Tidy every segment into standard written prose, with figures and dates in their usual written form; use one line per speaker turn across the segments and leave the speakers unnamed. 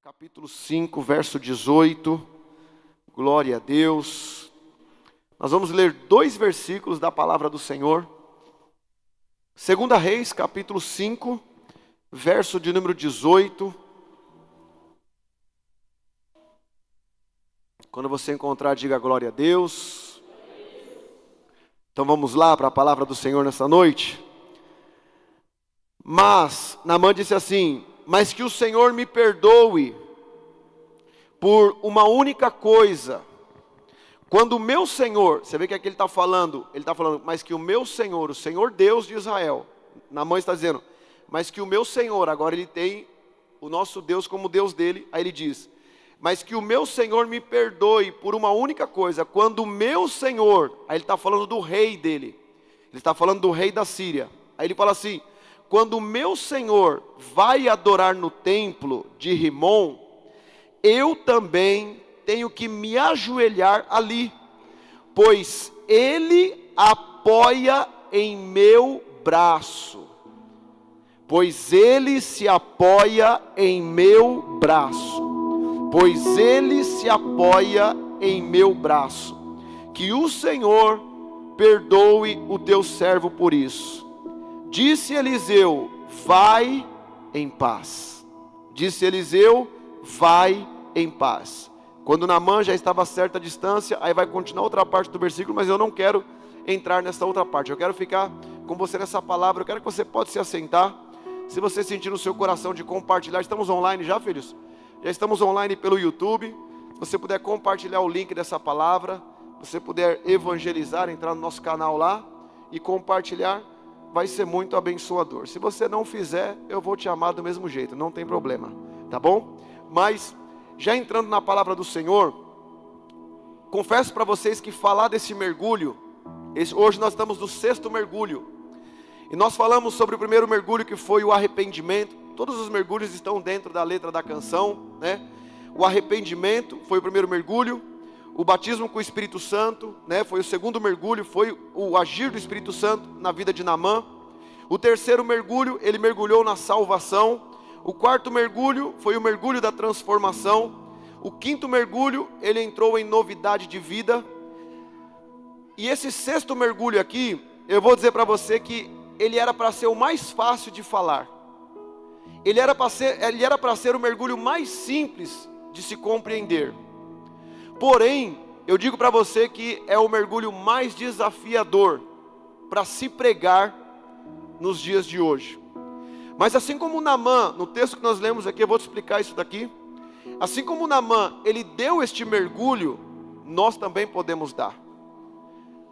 capítulo 5, verso 18, glória a Deus. Nós vamos ler 2 versículos da palavra do Senhor. 2 Reis, capítulo 5, verso de número 18. Quando você encontrar, diga glória a Deus. Então vamos lá para a palavra do Senhor nessa noite. Mas Naamã disse assim: mas que o Senhor me perdoe por uma única coisa. Quando o meu Senhor, você vê que aqui ele está falando, mas que o meu Senhor, o Senhor Deus de Israel, Naamã está dizendo, mas que o meu Senhor, agora ele tem o nosso Deus como Deus dele, aí ele diz, mas que o meu Senhor me perdoe por uma única coisa, quando o meu Senhor, aí ele está falando do rei dele, ele está falando do rei da Síria, aí ele fala assim, quando o meu Senhor vai adorar no templo de Rimom, eu também tenho que me ajoelhar ali, pois ele apoia em meu braço. Pois ele se apoia em meu braço. Pois ele se apoia em meu braço. Que o Senhor perdoe o teu servo por isso. Disse Eliseu, vai em paz. Disse Eliseu, vai em paz. Quando Naamã já estava a certa distância, aí vai continuar outra parte do versículo, mas eu não quero entrar nessa outra parte. Eu quero ficar com você nessa palavra. Eu quero que você pode se assentar. Se você sentir no seu coração de compartilhar, estamos online já, filhos? Já estamos online pelo YouTube. Se você puder compartilhar o link dessa palavra, se você puder evangelizar, entrar no nosso canal lá e compartilhar, vai ser muito abençoador. Se você não fizer, eu vou te amar do mesmo jeito, não tem problema, tá bom? Mas, já entrando na palavra do Senhor, confesso para vocês que falar desse mergulho, hoje nós estamos no 6º mergulho, e nós falamos sobre o primeiro mergulho que foi o arrependimento. Todos os mergulhos estão dentro da letra da canção, né? O arrependimento foi o primeiro mergulho, o batismo com o Espírito Santo, né? Foi o segundo mergulho, foi o agir do Espírito Santo na vida de Naamã. O terceiro mergulho, ele mergulhou na salvação. O 4º mergulho foi o mergulho da transformação. O 5º mergulho, ele entrou em novidade de vida. E esse 6º mergulho aqui, eu vou dizer para você que ele era para ser o mais fácil de falar. Ele era para ser o mergulho mais simples de se compreender. Porém, eu digo para você que é o mergulho mais desafiador para se pregar nos dias de hoje. Mas assim como Naamã, no texto que nós lemos aqui, eu vou te explicar isso daqui. Assim como Naamã, ele deu este mergulho, nós também podemos dar.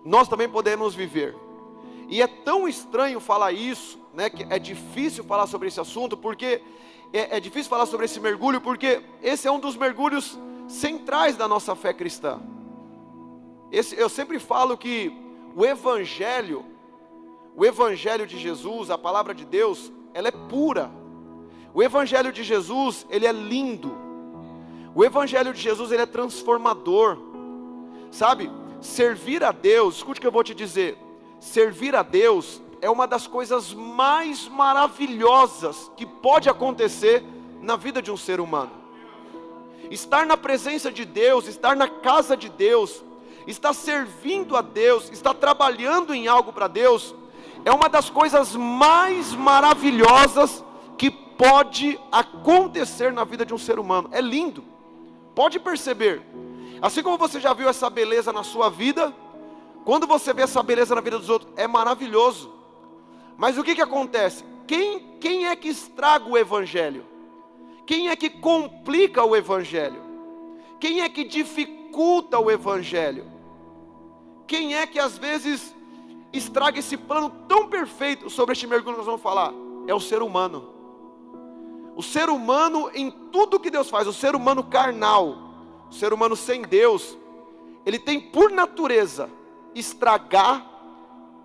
Nós também podemos viver. E é tão estranho falar isso, né, que é difícil falar sobre esse assunto, porque é difícil falar sobre esse mergulho, porque esse é um dos mergulhos centrais da nossa fé cristã. Eu sempre falo que o Evangelho de Jesus, a palavra de Deus, ela é pura. O Evangelho de Jesus, ele é lindo. O Evangelho de Jesus, ele é transformador. Sabe, servir a Deus, escute o que eu vou te dizer. Servir a Deus é uma das coisas mais maravilhosas que pode acontecer na vida de um ser humano. Estar na presença de Deus, estar na casa de Deus, estar servindo a Deus, estar trabalhando em algo para Deus, é uma das coisas mais maravilhosas que pode acontecer na vida de um ser humano. É lindo, pode perceber. Assim como você já viu essa beleza na sua vida, quando você vê essa beleza na vida dos outros, é maravilhoso. Mas o que acontece? Quem é que estraga o Evangelho? Quem é que complica o Evangelho? Quem é que dificulta o Evangelho? Quem é que às vezes estraga esse plano tão perfeito sobre este mergulho que nós vamos falar? É o ser humano. O ser humano em tudo que Deus faz, o ser humano carnal, o ser humano sem Deus, ele tem por natureza estragar,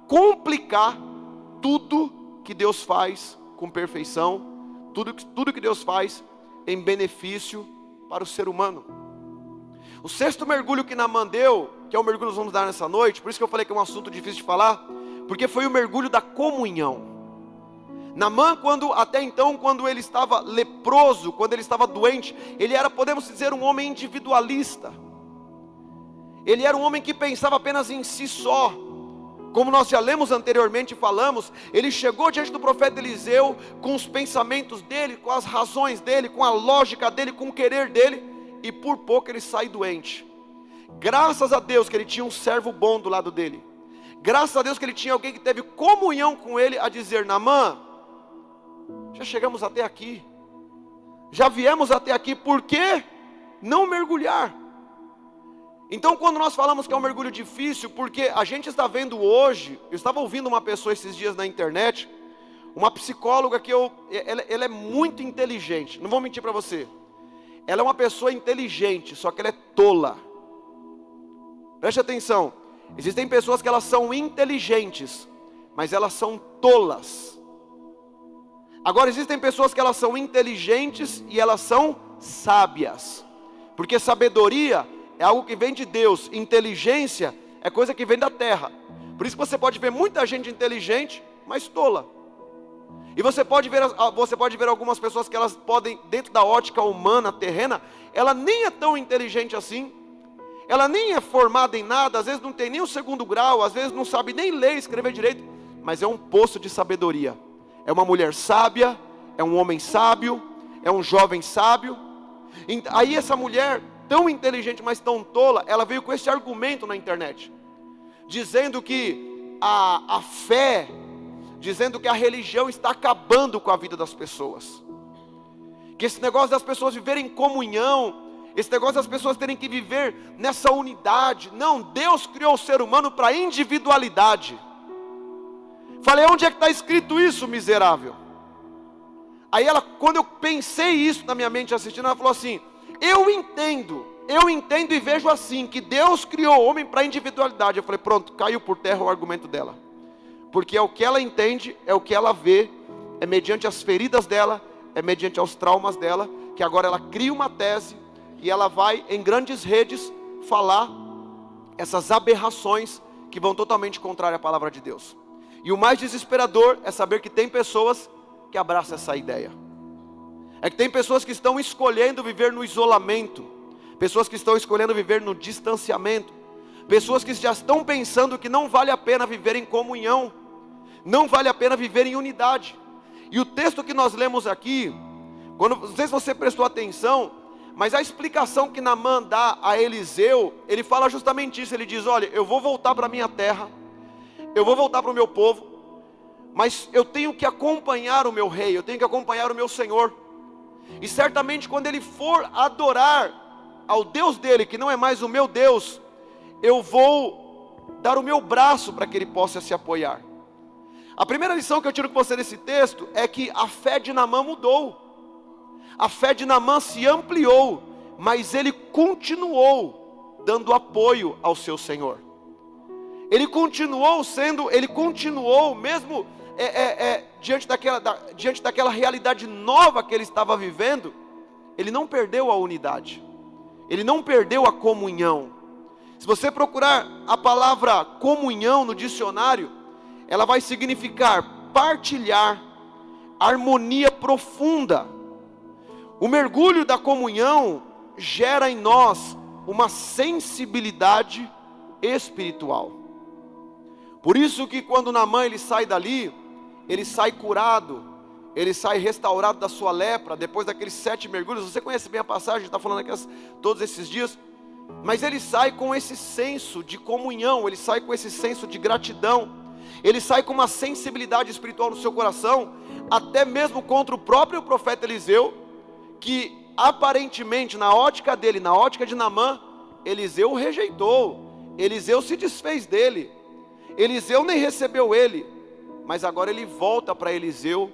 complicar tudo que Deus faz com perfeição, tudo que Deus faz em benefício para o ser humano. O 6º mergulho que Naamã deu, que é o mergulho que nós vamos dar nessa noite, por isso que eu falei que é um assunto difícil de falar, porque foi o mergulho da comunhão. Naamã, até então, quando ele estava leproso, quando ele estava doente, ele era, podemos dizer, um homem individualista. Ele era um homem que pensava apenas em si só. Como nós já lemos anteriormente e falamos, ele chegou diante do profeta Eliseu com os pensamentos dele, com as razões dele, com a lógica dele, com o querer dele, e por pouco ele sai doente. Graças a Deus que ele tinha um servo bom do lado dele. Graças a Deus que ele tinha alguém que teve comunhão com ele a dizer: Naamã, já chegamos até aqui, já viemos até aqui, por que não mergulhar? Então, quando nós falamos que é um mergulho difícil, porque a gente está vendo hoje, eu estava ouvindo uma pessoa esses dias na internet, uma psicóloga que ela é muito inteligente, não vou mentir para você, ela é uma pessoa inteligente, só que ela é tola. Preste atenção, existem pessoas que elas são inteligentes, mas elas são tolas. Agora existem pessoas que elas são inteligentes e elas são sábias, porque sabedoria é algo que vem de Deus, inteligência é coisa que vem da terra. Por isso que você pode ver muita gente inteligente, mas tola. E você pode ver algumas pessoas que elas podem, dentro da ótica humana, terrena, ela nem é tão inteligente assim, ela nem é formada em nada, às vezes não tem nem o 2º grau, às vezes não sabe nem ler e escrever direito, mas é um poço de sabedoria. É uma mulher sábia, é um homem sábio, é um jovem sábio. Aí essa mulher, tão inteligente, mas tão tola, ela veio com esse argumento na internet, dizendo que a fé, dizendo que a religião está acabando com a vida das pessoas, que esse negócio das pessoas viverem em comunhão, esse negócio das pessoas terem que viver nessa unidade, não, Deus criou o ser humano para individualidade. Falei: onde é que está escrito isso, miserável? Aí ela, quando eu pensei isso na minha mente assistindo, ela falou assim: eu entendo e vejo assim, que Deus criou o homem para individualidade. Eu falei: pronto, caiu por terra o argumento dela, porque é o que ela entende, é o que ela vê, é mediante as feridas dela, é mediante aos traumas dela, que agora ela cria uma tese, e ela vai em grandes redes falar essas aberrações, que vão totalmente contrárias à palavra de Deus. E o mais desesperador é saber que tem pessoas que abraçam essa ideia. É que tem pessoas que estão escolhendo viver no isolamento, pessoas que estão escolhendo viver no distanciamento, pessoas que já estão pensando que não vale a pena viver em comunhão, não vale a pena viver em unidade. E o texto que nós lemos aqui, não sei se você prestou atenção, mas a explicação que Naamã dá a Eliseu, ele fala justamente isso. Ele diz: olha, eu vou voltar para a minha terra, eu vou voltar para o meu povo, mas eu tenho que acompanhar o meu rei, eu tenho que acompanhar o meu Senhor. E certamente quando ele for adorar ao Deus dele, que não é mais o meu Deus, eu vou dar o meu braço para que ele possa se apoiar. A primeira lição que eu tiro com você desse texto é que a fé de Naamã mudou. A fé de Naamã se ampliou, mas ele continuou dando apoio ao seu Senhor. Ele continuou mesmo diante daquela realidade nova que ele estava vivendo, ele não perdeu a unidade, ele não perdeu a comunhão. Se você procurar a palavra comunhão no dicionário, ela vai significar partilhar, harmonia profunda. O mergulho da comunhão gera em nós uma sensibilidade espiritual. Por isso que quando Naamã ele sai dali, ele sai curado, ele sai restaurado da sua lepra, depois daqueles 7 mergulhos. Você conhece bem a passagem, a gente está falando aqui todos esses dias. Mas ele sai com esse senso de comunhão, ele sai com esse senso de gratidão, ele sai com uma sensibilidade espiritual no seu coração, até mesmo contra o próprio profeta Eliseu, que aparentemente na ótica dele, na ótica de Naamã, Eliseu o rejeitou, Eliseu se desfez dele, Eliseu nem recebeu ele, mas agora ele volta para Eliseu,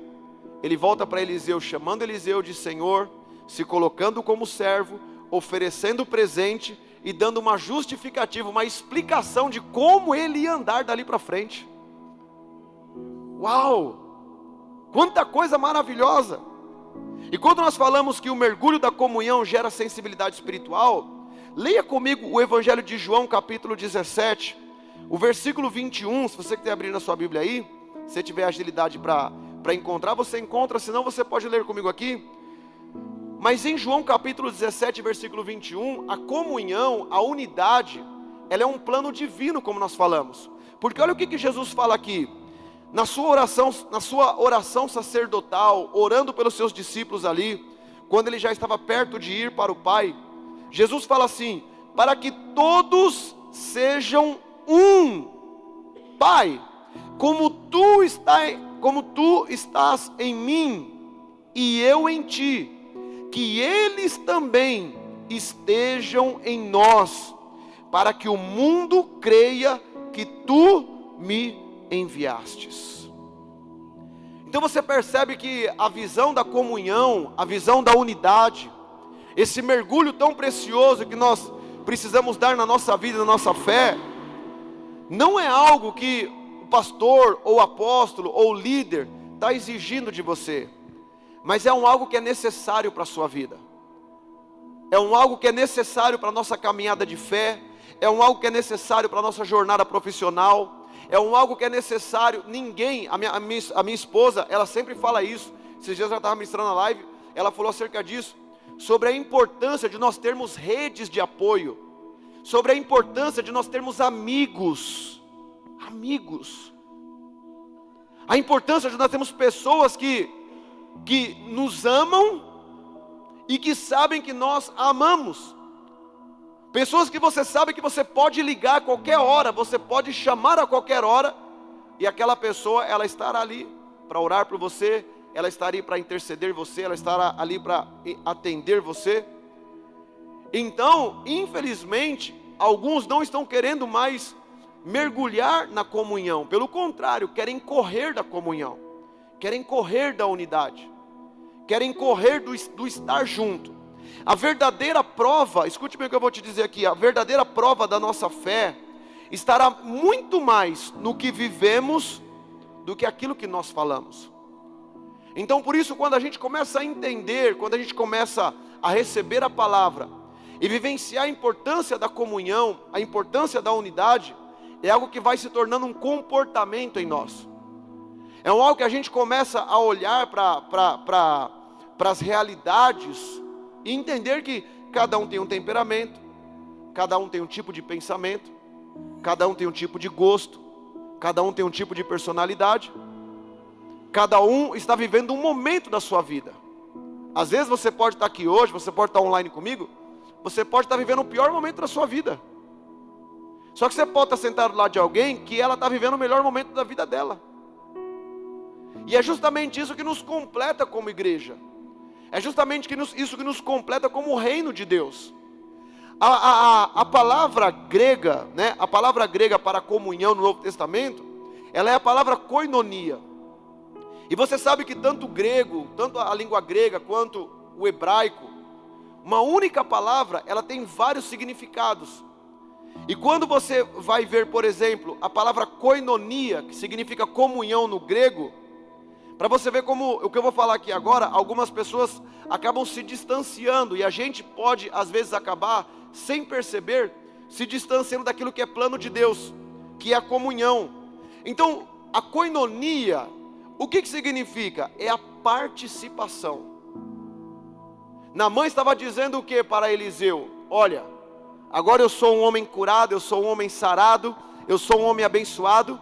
chamando Eliseu de Senhor, se colocando como servo, oferecendo presente e dando uma justificativa, uma explicação de como ele ia andar dali para frente. Uau! Quanta coisa maravilhosa! E quando nós falamos que o mergulho da comunhão gera sensibilidade espiritual, leia comigo o Evangelho de João, capítulo 17, o versículo 21, se você quiser abrir na sua Bíblia aí, se tiver agilidade para para encontrar, você encontra, senão você pode ler comigo aqui. Mas em João capítulo 17, versículo 21, a comunhão, a unidade, ela é um plano divino, como nós falamos. Porque olha o que Jesus fala aqui. Na sua oração sacerdotal, orando pelos seus discípulos ali, quando ele já estava perto de ir para o Pai, Jesus fala assim: para que todos sejam um, Pai, como tu estás em mim e eu em ti, que eles também estejam em nós, para que o mundo creia que tu me enviastes. Então você percebe que a visão da comunhão, a visão da unidade, esse mergulho tão precioso que nós precisamos dar na nossa vida, na nossa fé, não é algo que o pastor, ou apóstolo, ou líder está exigindo de você, mas é algo que é necessário para a sua vida, é algo que é necessário para a nossa caminhada de fé, é algo que é necessário para a nossa jornada profissional, é algo que é necessário. Ninguém, a minha esposa, ela sempre fala isso. Esses dias ela estava ministrando na live, ela falou acerca disso, sobre a importância de nós termos redes de apoio, sobre a importância de nós termos amigos, a importância de nós termos pessoas que nos amam e que sabem que nós amamos. Pessoas que você sabe que você pode ligar a qualquer hora, você pode chamar a qualquer hora, e aquela pessoa, ela estará ali para orar por você, ela estará ali para interceder você, ela estará ali para atender você. Então, infelizmente, alguns não estão querendo mais mergulhar na comunhão, pelo contrário, querem correr da comunhão, querem correr da unidade, querem correr do estar junto. A verdadeira prova, escute bem o que eu vou te dizer aqui, a verdadeira prova da nossa fé estará muito mais no que vivemos do que aquilo que nós falamos. Então por isso, quando a gente começa a entender, quando a gente começa a receber a palavra e vivenciar a importância da comunhão, a importância da unidade, é algo que vai se tornando um comportamento em nós. É algo que a gente começa a olhar para as realidades e entender que cada um tem um temperamento, cada um tem um tipo de pensamento, cada um tem um tipo de gosto, cada um tem um tipo de personalidade, cada um está vivendo um momento da sua vida. Às vezes você pode estar aqui hoje, você pode estar online comigo, você pode estar vivendo o pior momento da sua vida. Só que você pode estar sentado lá de alguém que ela está vivendo o melhor momento da vida dela. E é justamente isso que nos completa como igreja. É justamente isso que nos completa como o reino de Deus. A palavra grega, né? A palavra grega para comunhão no Novo Testamento, ela é a palavra koinonia. E você sabe que tanto o grego, tanto a língua grega quanto o hebraico, uma única palavra, ela tem vários significados. E quando você vai ver, por exemplo, a palavra koinonia, que significa comunhão no grego, para você ver como o que eu vou falar aqui agora, algumas pessoas acabam se distanciando, e a gente pode às vezes acabar, sem perceber, se distanciando daquilo que é plano de Deus, que é a comunhão. Então, a koinonia, o que significa? É a participação. Naamã estava dizendo o que para Eliseu? Olha, agora eu sou um homem curado, eu sou um homem sarado, eu sou um homem abençoado,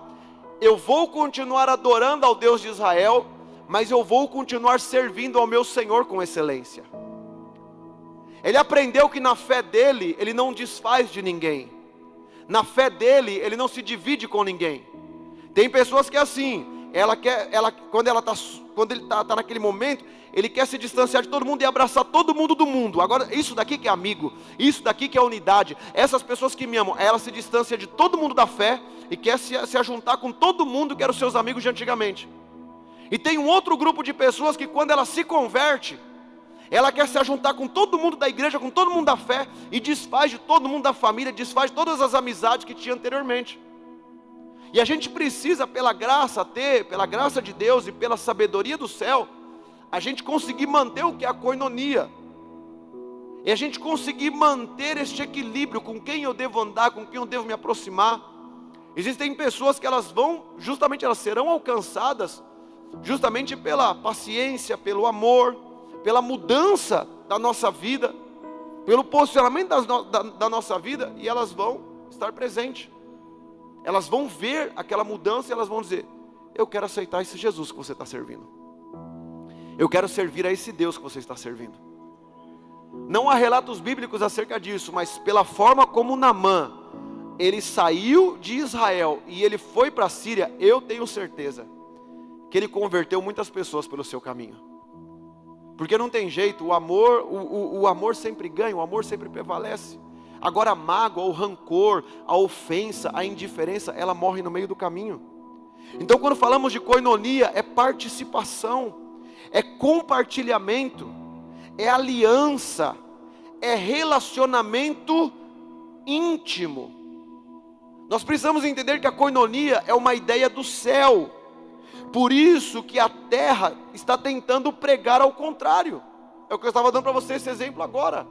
eu vou continuar adorando ao Deus de Israel, mas eu vou continuar servindo ao meu Senhor com excelência. Ele aprendeu que na fé dele, ele não desfaz de ninguém. Na fé dele, ele não se divide com ninguém. Tem pessoas que é assim, quando ele está naquele momento, ele quer se distanciar de todo mundo e abraçar todo mundo do mundo. Agora, isso daqui que é amigo, isso daqui que é unidade. Essas pessoas que me amam, ela se distancia de todo mundo da fé e quer se ajuntar com todo mundo que eram seus amigos de antigamente. E tem um outro grupo de pessoas que quando ela se converte, ela quer se ajuntar com todo mundo da igreja, com todo mundo da fé, e desfaz de todo mundo da família, desfaz de todas as amizades que tinha anteriormente. E a gente precisa, pela graça de Deus e pela sabedoria do céu, a gente conseguir manter o que é a koinonia. E a gente conseguir manter este equilíbrio, com quem eu devo andar, com quem eu devo me aproximar. Existem pessoas que elas serão alcançadas justamente pela paciência, pelo amor, pela mudança da nossa vida, pelo posicionamento da nossa vida, e elas vão estar presentes. Elas vão ver aquela mudança e elas vão dizer: eu quero aceitar esse Jesus que você está servindo. Eu quero servir a esse Deus que você está servindo. Não há relatos bíblicos acerca disso, mas pela forma como Naamã, ele saiu de Israel e ele foi para a Síria, eu tenho certeza que ele converteu muitas pessoas pelo seu caminho. Porque não tem jeito, o amor sempre ganha, o amor sempre prevalece. Agora a mágoa, o rancor, a ofensa, a indiferença, ela morre no meio do caminho. Então quando falamos de koinonia, é participação, é compartilhamento, é aliança, é relacionamento íntimo. Nós precisamos entender que a koinonia é uma ideia do céu. Por isso que a terra está tentando pregar ao contrário. É o que eu estava dando para você esse exemplo agora.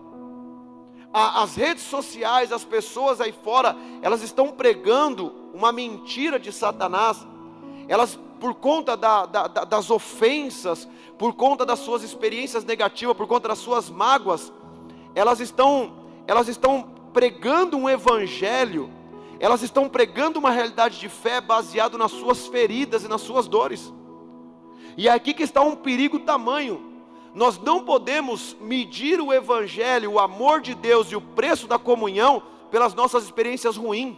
As redes sociais, as pessoas aí fora, elas estão pregando uma mentira de Satanás. Elas, por conta das ofensas, por conta das suas experiências negativas, por conta das suas mágoas, elas estão pregando um evangelho, elas estão pregando uma realidade de fé baseado nas suas feridas e nas suas dores. E é aqui que está um perigo tamanho. Nós não podemos medir o evangelho, o amor de Deus e o preço da comunhão pelas nossas experiências ruins.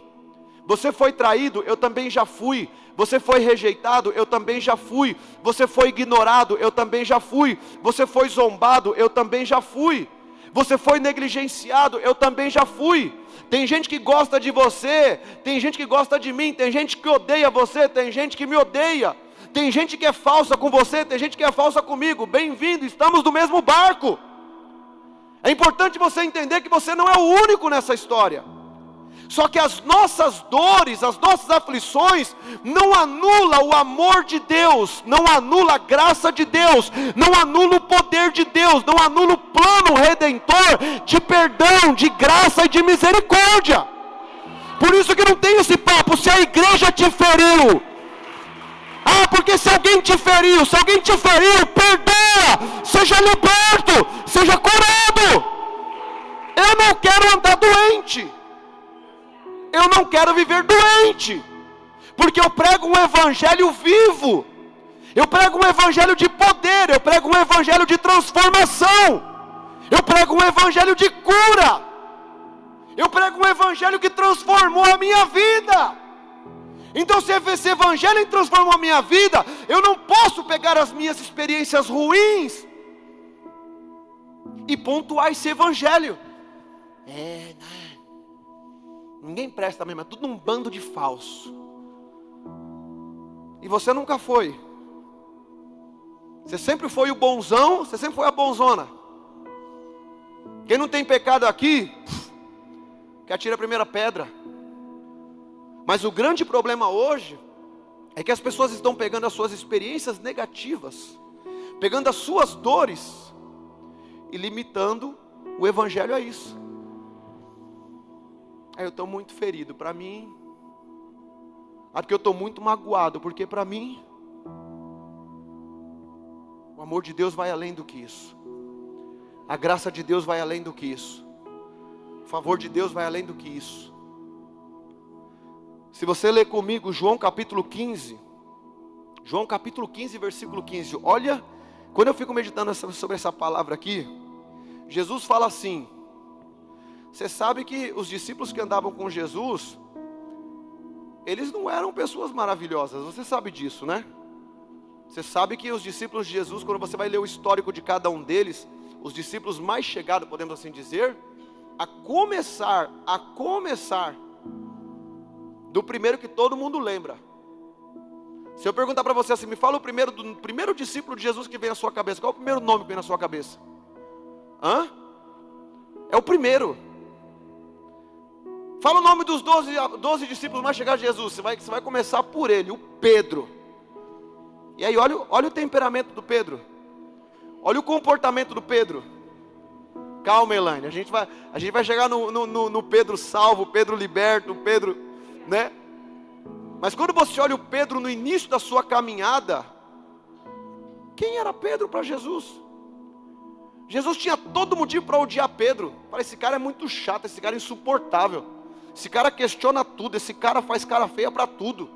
Você foi traído, eu também já fui. Você foi rejeitado, eu também já fui. Você foi ignorado, eu também já fui. Você foi zombado, eu também já fui. Você foi negligenciado, eu também já fui. Tem gente que gosta de você, tem gente que gosta de mim, tem gente que odeia você, tem gente que me odeia. Tem gente que é falsa com você, tem gente que é falsa comigo. Bem-vindo, estamos no mesmo barco. É importante você entender que você não é o único nessa história. Só que as nossas dores, as nossas aflições não anula o amor de Deus, não anula a graça de Deus, não anula o poder de Deus, não anula o plano redentor de perdão, de graça e de misericórdia. Por isso que não tem esse papo, se a igreja te feriu. Porque se alguém te feriu, perdoa, seja liberto, seja curado. Eu não quero andar doente. Eu não quero viver doente, porque eu prego um evangelho vivo, eu prego um evangelho de poder, eu prego um evangelho de transformação, eu prego um evangelho de cura, eu prego um evangelho que transformou a minha vida. Então se esse evangelho transformou a minha vida, eu não posso pegar as minhas experiências ruins e pontuar esse evangelho. Ninguém presta mesmo, é tudo um bando de falso. E você nunca foi. Você sempre foi o bonzão, você sempre foi a bonzona. Quem não tem pecado aqui, que atira a primeira pedra. Mas o grande problema hoje é que as pessoas estão pegando as suas experiências negativas, pegando as suas dores e limitando o evangelho a isso. Eu estou muito ferido, para mim. Porque eu estou muito magoado, porque para mim o amor de Deus vai além do que isso. A graça de Deus vai além do que isso. O favor de Deus vai além do que isso. Se você ler comigo João capítulo 15, versículo 15, olha, quando eu fico meditando sobre essa palavra aqui, Jesus fala assim: você sabe que os discípulos que andavam com Jesus, eles não eram pessoas maravilhosas, você sabe disso, né? Você sabe que os discípulos de Jesus, quando você vai ler o histórico de cada um deles, os discípulos mais chegados, podemos assim dizer, a começar do primeiro que todo mundo lembra. Se eu perguntar para você assim, me fala do primeiro discípulo de Jesus que vem na sua cabeça, qual é o primeiro nome que vem na sua cabeça? É o primeiro. Fala o nome dos 12 discípulos mais chegados de Jesus, você vai começar por ele, o Pedro. E aí olha o temperamento do Pedro, olha o comportamento do Pedro. Calma, Elaine, a gente vai chegar no Pedro salvo, Pedro liberto, Pedro, né? Mas quando você olha o Pedro no início da sua caminhada, Quem era Pedro para Jesus? Jesus tinha todo motivo para odiar Pedro. Fala, esse cara é muito chato, esse cara é insuportável. Esse cara questiona tudo, esse cara faz cara feia para tudo.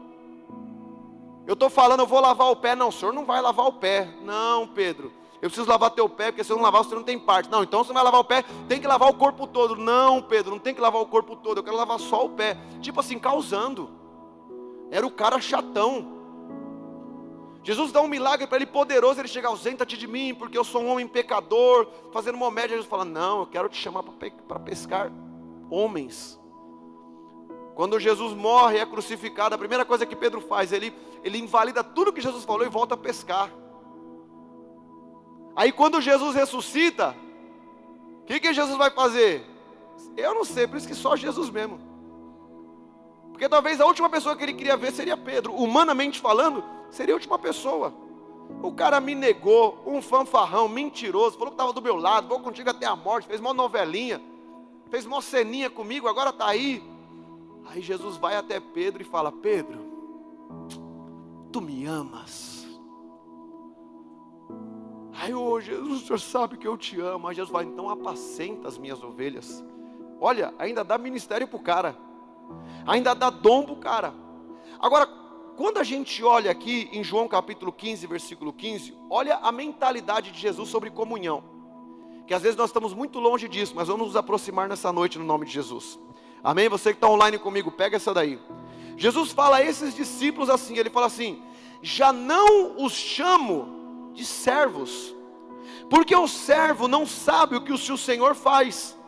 Eu estou falando, eu vou lavar o pé. Não, o senhor não vai lavar o pé. Não, Pedro, eu preciso lavar teu pé, porque se eu não lavar, você não tem parte. Não, então você vai lavar o pé, tem que lavar o corpo todo. Não, Pedro, não tem que lavar o corpo todo, eu quero lavar só o pé. Tipo assim, causando. Era o cara chatão. Jesus dá um milagre para ele poderoso, ele chega, ausenta-te de mim, porque eu sou um homem pecador, fazendo uma média. Jesus fala, não, eu quero te chamar para pescar homens. Quando Jesus morre e é crucificado, a primeira coisa que Pedro faz, ele invalida tudo que Jesus falou e volta a pescar. Aí quando Jesus ressuscita, o que Jesus vai fazer? Eu não sei, por isso que só Jesus mesmo. Porque talvez a última pessoa que ele queria ver seria Pedro. Humanamente falando, seria a última pessoa. O cara me negou, um fanfarrão, mentiroso, falou que estava do meu lado, vou contigo até a morte, fez uma novelinha, fez uma ceninha comigo, agora está aí. Aí Jesus vai até Pedro e fala, Pedro, tu me amas? Aí, ô Jesus, o senhor sabe que eu te amo. Aí Jesus fala, então apacenta as minhas ovelhas. Olha, ainda dá ministério para o cara, ainda dá dom para o cara. Agora, quando a gente olha aqui em João capítulo 15, versículo 15, olha a mentalidade de Jesus sobre comunhão, que às vezes nós estamos muito longe disso, mas vamos nos aproximar nessa noite no nome de Jesus. Amém? Você que está online comigo, pega essa daí. Jesus fala a esses discípulos assim, ele fala assim, já não os chamo de servos, porque o servo não sabe o que o seu Senhor faz.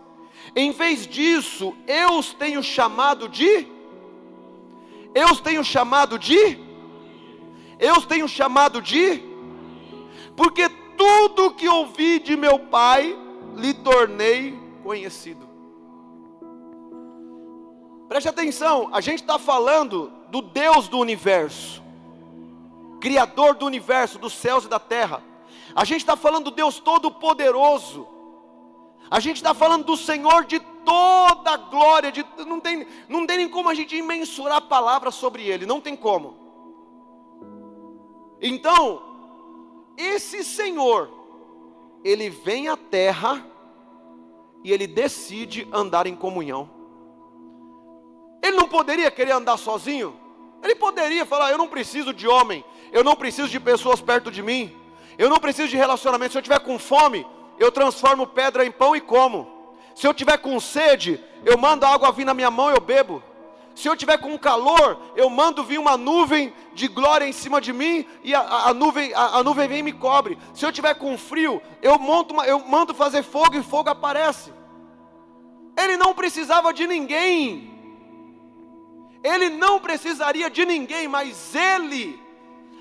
Em vez disso, eu os tenho chamado de porque tudo que ouvi de meu Pai, lhe tornei conhecido. Preste atenção, a gente está falando do Deus do universo, Criador do universo, dos céus e da terra. A gente está falando do Deus Todo-Poderoso. A gente está falando do Senhor de toda a glória, não tem nem como a gente mensurar palavras sobre Ele, não tem como. Então, esse Senhor, Ele vem à terra e Ele decide andar em comunhão. Ele não poderia querer andar sozinho? Ele poderia falar, eu não preciso de homem, eu não preciso de pessoas perto de mim, eu não preciso de relacionamento. Se eu tiver com fome, eu transformo pedra em pão e como. Se eu tiver com sede, eu mando a água vir na minha mão e eu bebo. Se eu tiver com calor, eu mando vir uma nuvem de glória em cima de mim e a nuvem vem e me cobre. Se eu tiver com frio, eu mando fazer fogo e fogo aparece. Ele não precisava de ninguém. Ele não precisaria de ninguém, mas Ele.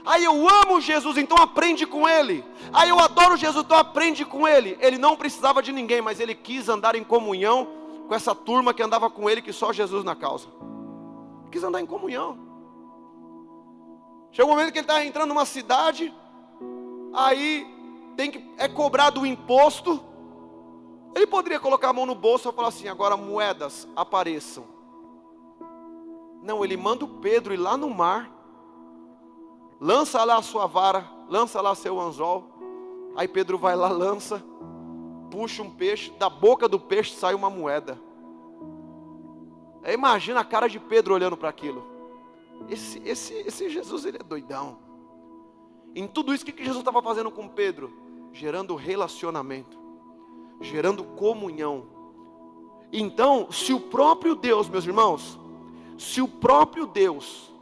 Aí eu amo Jesus, então aprende com Ele. Aí eu adoro Jesus, então aprende com Ele. Ele não precisava de ninguém, mas Ele quis andar em comunhão com essa turma que andava com Ele, que só Jesus na causa. Quis andar em comunhão. Chega um momento que ele está entrando numa cidade, aí é cobrado o imposto. Ele poderia colocar a mão no bolso e falar assim, agora moedas apareçam. Não, ele manda o Pedro ir lá no mar, lança lá a sua vara, lança lá seu anzol. Aí Pedro vai lá, lança, puxa um peixe, da boca do peixe sai uma moeda. Aí imagina a cara de Pedro olhando para aquilo. Esse Jesus, ele é doidão. Em tudo isso, o que Jesus estava fazendo com Pedro? Gerando relacionamento, gerando comunhão. Então, se o próprio Deus, meus irmãos, se o próprio Deus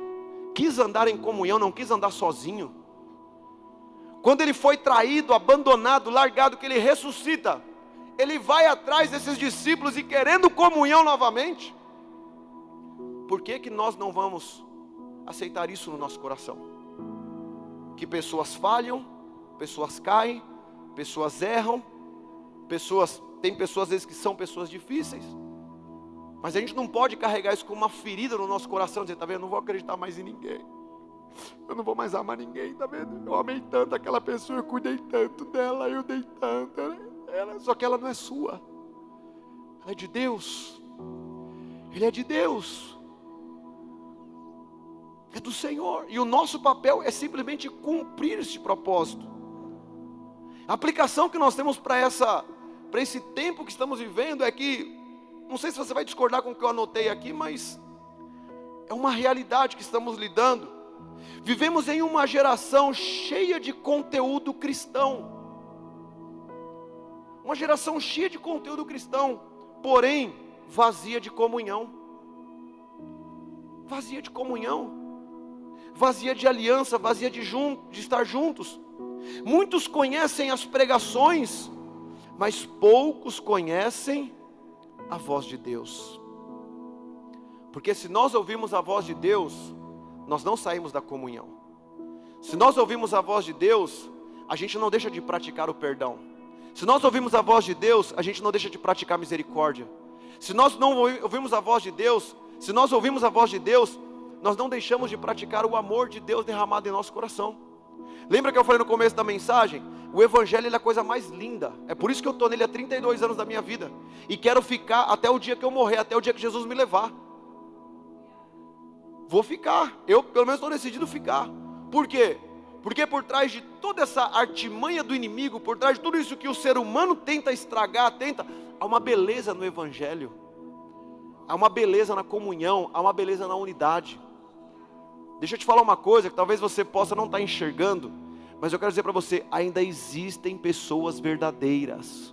quis andar em comunhão, não quis andar sozinho. Quando ele foi traído, abandonado, largado, que ele ressuscita, ele vai atrás desses discípulos e querendo comunhão novamente. Por que nós não vamos aceitar isso no nosso coração? Que pessoas falham, pessoas caem, pessoas erram, tem pessoas às vezes que são pessoas difíceis. Mas a gente não pode carregar isso como uma ferida no nosso coração, dizer, tá vendo, eu não vou acreditar mais em ninguém. Eu não vou mais amar ninguém, tá vendo? Eu amei tanto aquela pessoa, eu cuidei tanto dela, eu dei tanto. Só que ela não é sua. Ela é de Deus. Ele é de Deus. É do Senhor. E o nosso papel é simplesmente cumprir esse propósito. A aplicação que nós temos para esse tempo que estamos vivendo é que, não sei se você vai discordar com o que eu anotei aqui, mas é uma realidade que estamos lidando. Vivemos em uma geração cheia de conteúdo cristão. Uma geração cheia de conteúdo cristão, porém vazia de comunhão. Vazia de comunhão. Vazia de aliança, vazia de estar juntos. Muitos conhecem as pregações, mas poucos conhecem a voz de Deus. Porque se nós ouvimos a voz de Deus, nós não saímos da comunhão. Se nós ouvimos a voz de Deus, a gente não deixa de praticar o perdão. Se nós ouvimos a voz de Deus, a gente não deixa de praticar misericórdia. Se nós não ouvimos a voz de Deus, se nós ouvimos a voz de Deus, nós não deixamos de praticar o amor de Deus derramado em nosso coração. Lembra que eu falei no começo da mensagem? O Evangelho é a coisa mais linda. É por isso que eu estou nele há 32 anos da minha vida. E quero ficar até o dia que eu morrer, até o dia que Jesus me levar. Vou ficar, eu pelo menos estou decidido ficar. Por quê? Porque por trás de toda essa artimanha do inimigo, por trás de tudo isso que o ser humano tenta estragar, há uma beleza no Evangelho. Há uma beleza na comunhão, há uma beleza na unidade. Deixa eu te falar uma coisa que talvez você possa não estar enxergando, mas eu quero dizer para você, ainda existem pessoas verdadeiras.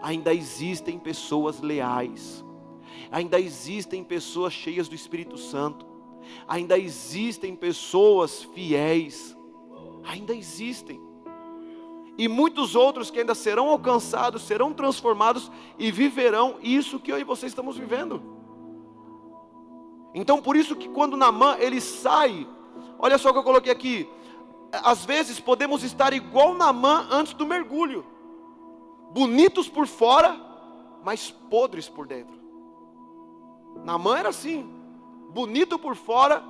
Ainda existem pessoas leais. Ainda existem pessoas cheias do Espírito Santo. Ainda existem pessoas fiéis. Ainda existem. E muitos outros que ainda serão alcançados, serão transformados e viverão isso que eu e você estamos vivendo. Então por isso que quando Naamã ele sai, olha só o que eu coloquei aqui, às vezes podemos estar igual Naamã antes do mergulho, bonitos por fora, mas podres por dentro. Naamã era assim, bonito por fora,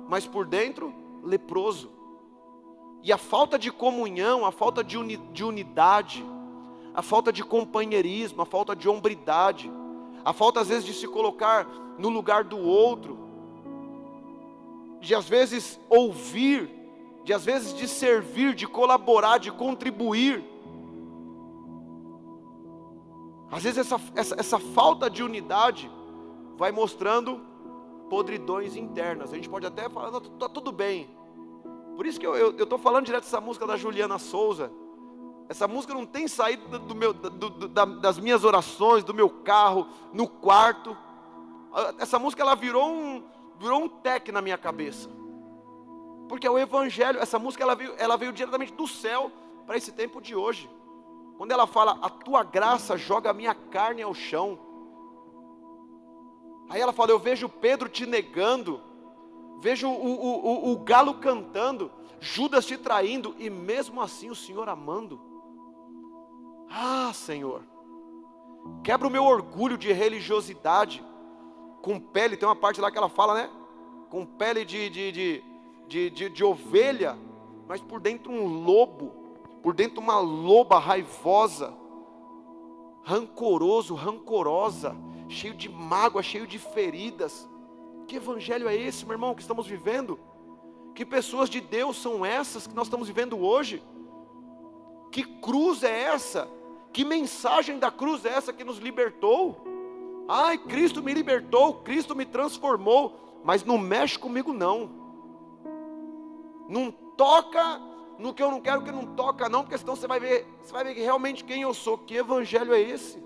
mas por dentro leproso. E a falta de comunhão, a falta de unidade, a falta de companheirismo, a falta de hombridade, a falta às vezes de se colocar no lugar do outro, de às vezes ouvir, de às vezes de servir, de colaborar, de contribuir. Às vezes essa falta de unidade vai mostrando podridões internas. A gente pode até falar, não, tá tudo bem. Por isso que eu estou falando direto dessa música da Juliana Souza. Essa música não tem saído das minhas orações, do meu carro, no quarto. Essa música ela virou um tec na minha cabeça. Porque é o Evangelho. Essa música ela veio diretamente do céu para esse tempo de hoje. Quando ela fala, a tua graça joga a minha carne ao chão. Aí ela fala, eu vejo Pedro te negando, vejo o galo cantando, Judas te traindo, e mesmo assim o Senhor amando. Ah, Senhor, quebra o meu orgulho de religiosidade, com pele, tem uma parte lá que ela fala, né? Com pele de ovelha, mas por dentro um lobo, por dentro uma loba raivosa, rancorosa, cheio de mágoa, cheio de feridas. Que evangelho é esse, meu irmão, que estamos vivendo? Que pessoas de Deus são essas que nós estamos vivendo hoje? Que cruz é essa? Que mensagem da cruz é essa que nos libertou? Ai, Cristo me libertou, Cristo me transformou, mas não mexe comigo não. Não toca no que eu não quero que não toca não, porque senão você vai ver realmente quem eu sou. Que evangelho é esse?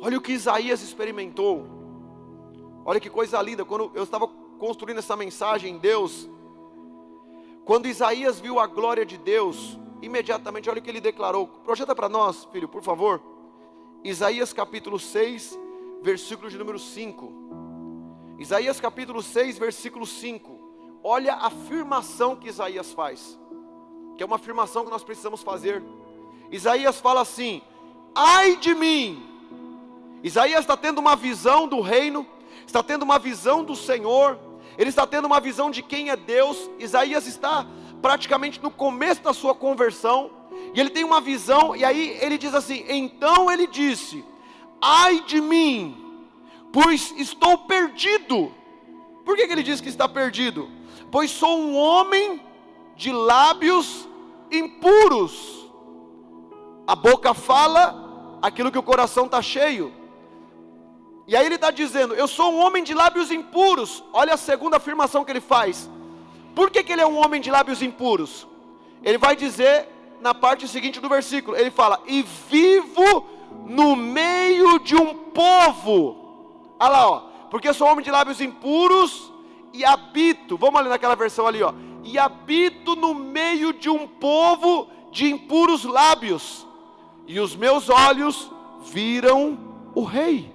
Olha o que Isaías experimentou. Olha que coisa linda. Quando eu estava construindo essa mensagem em Deus, quando Isaías viu a glória de Deus, imediatamente, olha o que ele declarou. Projeta para nós, filho, por favor. Isaías capítulo 6, versículo de número 5. Isaías capítulo 6, versículo 5. Olha a afirmação que Isaías faz, que é uma afirmação que nós precisamos fazer. Isaías fala assim: ai de mim. Isaías está tendo uma visão do reino, está tendo uma visão do Senhor, ele está tendo uma visão de quem é Deus. Isaías está praticamente no começo da sua conversão, e ele tem uma visão, e aí ele diz assim: então ele disse, ai de mim, pois estou perdido. Por que ele diz que está perdido? Pois sou um homem de lábios impuros. A boca fala aquilo que o coração está cheio. E aí ele está dizendo, eu sou um homem de lábios impuros. Olha a segunda afirmação que ele faz. Por que ele é um homem de lábios impuros? Ele vai dizer na parte seguinte do versículo, ele fala, e vivo no meio de um povo. Olha lá, ó, porque eu sou homem de lábios impuros e habito, vamos ali naquela versão ali, ó, e habito no meio de um povo de impuros lábios, e os meus olhos viram o rei.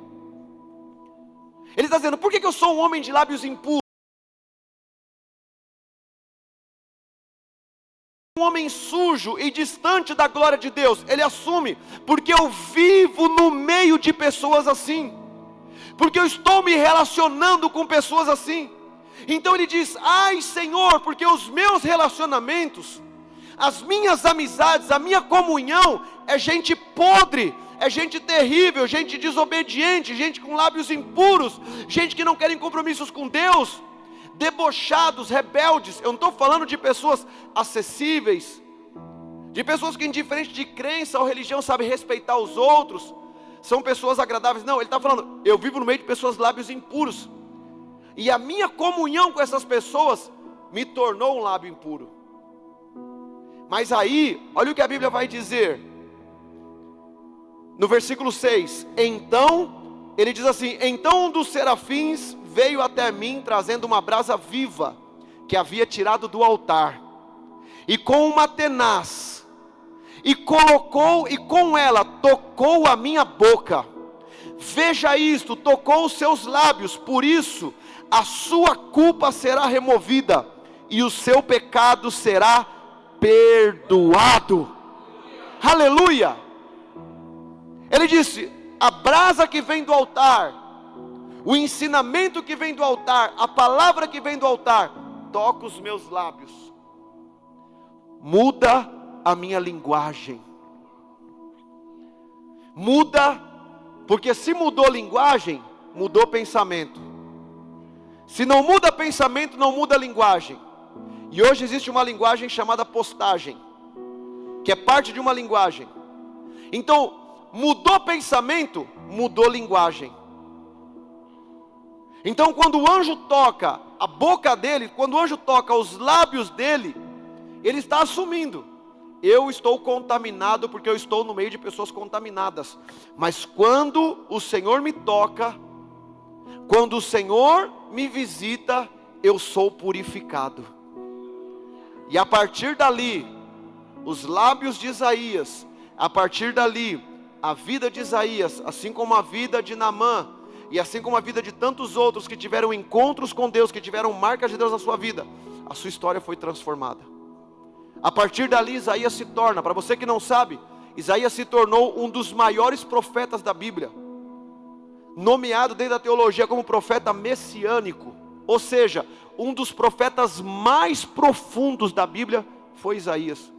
Ele está dizendo, por que eu sou um homem de lábios impuros? Um homem sujo e distante da glória de Deus. Ele assume, porque eu vivo no meio de pessoas assim, porque eu estou me relacionando com pessoas assim. Então ele diz, ai Senhor, porque os meus relacionamentos, as minhas amizades, a minha comunhão, é gente podre, é gente terrível, gente desobediente, gente com lábios impuros, gente que não querem compromissos com Deus, debochados, rebeldes. Eu não estou falando de pessoas acessíveis, de pessoas que indiferente de crença ou religião sabem respeitar os outros, são pessoas agradáveis. Não, ele está falando, eu vivo no meio de pessoas lábios impuros, e a minha comunhão com essas pessoas me tornou um lábio impuro. Mas aí, olha o que a Bíblia vai dizer, no versículo 6, então, ele diz assim, então um dos serafins veio até mim, trazendo uma brasa viva, que havia tirado do altar, e com uma tenaz, e colocou, e com ela tocou a minha boca, veja isto, tocou os seus lábios, por isso, a sua culpa será removida, e o seu pecado será perdoado. Aleluia! Ele disse, a brasa que vem do altar, o ensinamento que vem do altar, a palavra que vem do altar, toca os meus lábios, muda a minha linguagem, muda, porque se mudou linguagem, mudou pensamento. Se não muda pensamento, não muda linguagem. E hoje existe uma linguagem chamada postagem, que é parte de uma linguagem. Então, mudou pensamento, mudou linguagem. Então quando o anjo toca a boca dele, quando o anjo toca os lábios dele, ele está assumindo, eu estou contaminado porque eu estou no meio de pessoas contaminadas. Mas quando o Senhor me toca, quando o Senhor me visita, eu sou purificado. E a partir dali, os lábios de Isaías, a partir dali, a vida de Isaías, assim como a vida de Naamã, e assim como a vida de tantos outros que tiveram encontros com Deus, que tiveram marcas de Deus na sua vida, a sua história foi transformada. A partir dali Isaías se torna, para você que não sabe, Isaías se tornou um dos maiores profetas da Bíblia, nomeado dentro da teologia como profeta messiânico, ou seja, um dos profetas mais profundos da Bíblia foi Isaías,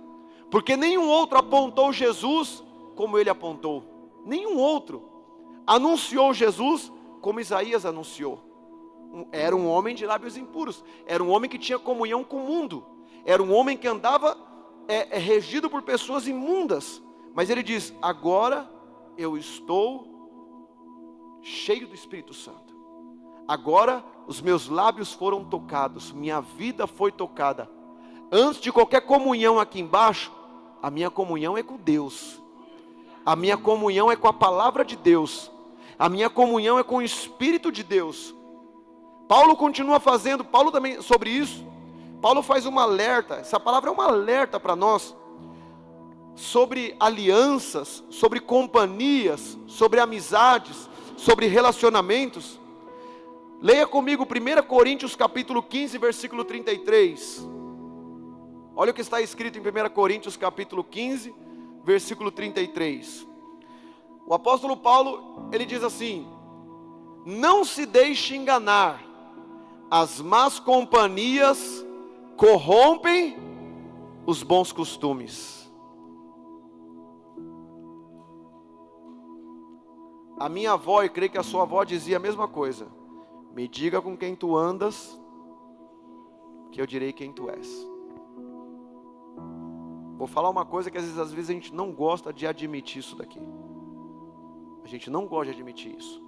porque nenhum outro apontou Jesus como ele apontou, nenhum outro anunciou Jesus como Isaías anunciou. Era um homem de lábios impuros, era um homem que tinha comunhão com o mundo, era um homem que andava regido por pessoas imundas, mas ele diz, agora eu estou cheio do Espírito Santo, agora os meus lábios foram tocados, minha vida foi tocada. Antes de qualquer comunhão aqui embaixo, a minha comunhão é com Deus, a minha comunhão é com a palavra de Deus, a minha comunhão é com o Espírito de Deus. Paulo continua fazendo, Paulo também sobre isso, Paulo faz um alerta, essa palavra é um alerta para nós, sobre alianças, sobre companhias, sobre amizades, sobre relacionamentos. Leia comigo 1 Coríntios capítulo 15, versículo 33. Olha o que está escrito em 1 Coríntios capítulo 15, versículo 33. O apóstolo Paulo, ele diz assim, não se deixe enganar, as más companhias corrompem os bons costumes. A minha avó, e creio que a sua avó dizia a mesma coisa, me diga com quem tu andas, que eu direi quem tu és. Vou falar uma coisa que às vezes a gente não gosta de admitir isso daqui. A gente não gosta de admitir isso.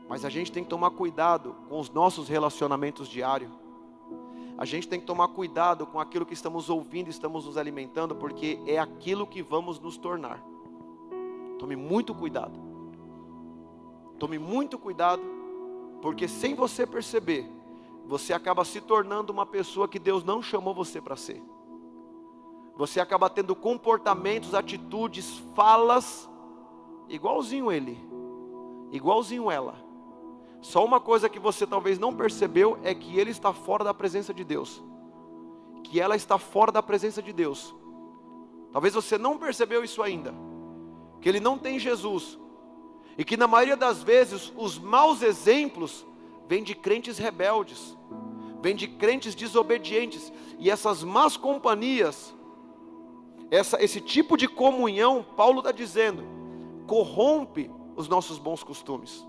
Mas a gente tem que tomar cuidado com os nossos relacionamentos diários. A gente tem que tomar cuidado com aquilo que estamos ouvindo, estamos nos alimentando, porque é aquilo que vamos nos tornar. Tome muito cuidado. Tome muito cuidado, porque sem você perceber, você acaba se tornando uma pessoa que Deus não chamou você para ser. Você acaba tendo comportamentos, atitudes, falas, igualzinho ele, igualzinho ela. Só uma coisa que você talvez não percebeu é que ele está fora da presença de Deus. Que ela está fora da presença de Deus. Talvez você não percebeu isso ainda. Que ele não tem Jesus. E que na maioria das vezes os maus exemplos vêm de crentes rebeldes. Vêm de crentes desobedientes. E essas más companhias, esse tipo de comunhão, Paulo está dizendo, corrompe os nossos bons costumes.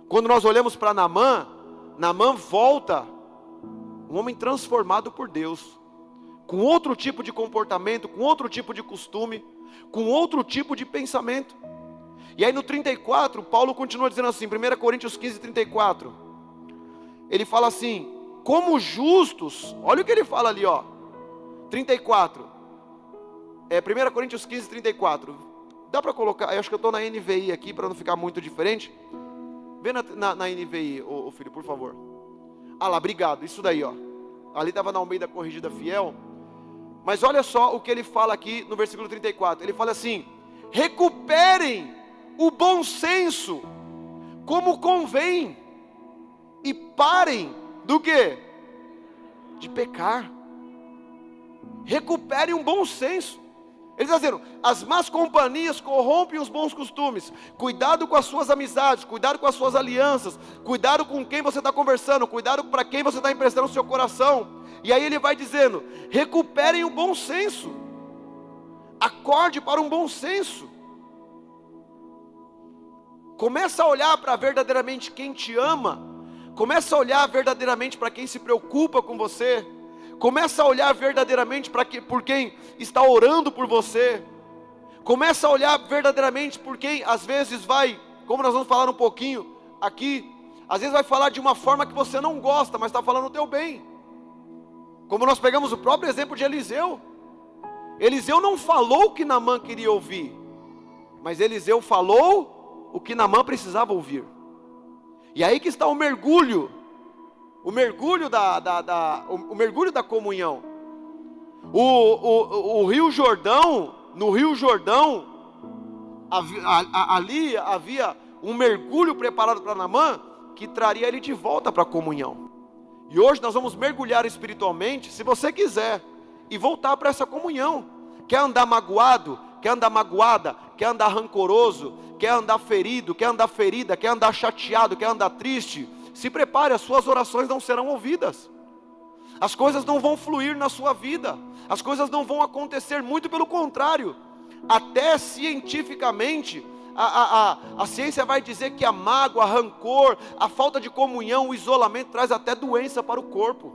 Quando nós olhamos para Naamã, Naamã volta um homem transformado por Deus, com outro tipo de comportamento, com outro tipo de costume, com outro tipo de pensamento. E aí no 34, Paulo continua dizendo assim, 1 Coríntios 15, 34, ele fala assim, como justos, olha o que ele fala ali, 34, 1 Coríntios 15, 34, dá para colocar, eu acho que eu estou na NVI aqui, para não ficar muito diferente. Vê na NVI, ô filho, por favor. Ah lá, obrigado, isso daí, ali estava na Almeida Corrigida Fiel. Mas olha só o que ele fala aqui no versículo 34. Ele fala assim, recuperem o bom senso, como convém, e parem do quê? De pecar. Recuperem um bom senso. Ele está dizendo, as más companhias corrompem os bons costumes. Cuidado com as suas amizades, cuidado com as suas alianças, cuidado com quem você está conversando, cuidado para quem você está emprestando o seu coração. E aí ele vai dizendo, recuperem o bom senso. Acorde para um bom senso. Começa a olhar para verdadeiramente quem te ama. Começa a olhar verdadeiramente para quem se preocupa com você. Começa a olhar verdadeiramente por quem está orando por você. Começa a olhar verdadeiramente por quem às vezes vai, como nós vamos falar um pouquinho aqui, às vezes vai falar de uma forma que você não gosta, mas está falando o teu bem. Como nós pegamos o próprio exemplo de Eliseu. Eliseu não falou o que Naamã queria ouvir, mas Eliseu falou o que Naamã precisava ouvir. E aí que está o mergulho. O mergulho da comunhão. O Rio Jordão, no Rio Jordão, ali havia um mergulho preparado para Naamã, que traria ele de volta para a comunhão. E hoje nós vamos mergulhar espiritualmente, se você quiser, e voltar para essa comunhão. Quer andar magoado, quer andar magoada, quer andar rancoroso, quer andar ferido, quer andar ferida, quer andar chateado, quer andar triste, se prepare, as suas orações não serão ouvidas. As coisas não vão fluir na sua vida. As coisas não vão acontecer, muito pelo contrário. Até cientificamente, a ciência vai dizer que a mágoa, a rancor, a falta de comunhão, o isolamento traz até doença para o corpo.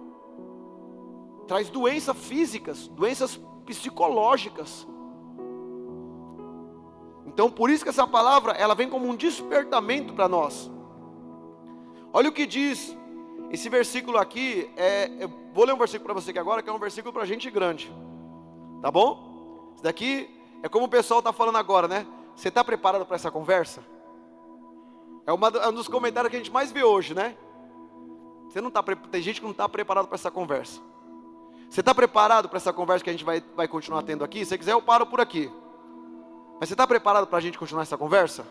Traz doenças físicas, doenças psicológicas. Então por isso que essa palavra, ela vem como um despertamento para nós. Olha o que diz esse versículo aqui, eu vou ler um versículo para você aqui agora, que é um versículo para gente grande, tá bom? Isso daqui é como o pessoal está falando agora, né? Você está preparado para essa conversa? É um dos comentários que a gente mais vê hoje, né? Tem gente que não está preparado para essa conversa. Você está preparado para essa conversa que a gente vai continuar tendo aqui? Se você quiser eu paro por aqui. Mas você está preparado para a gente continuar essa conversa?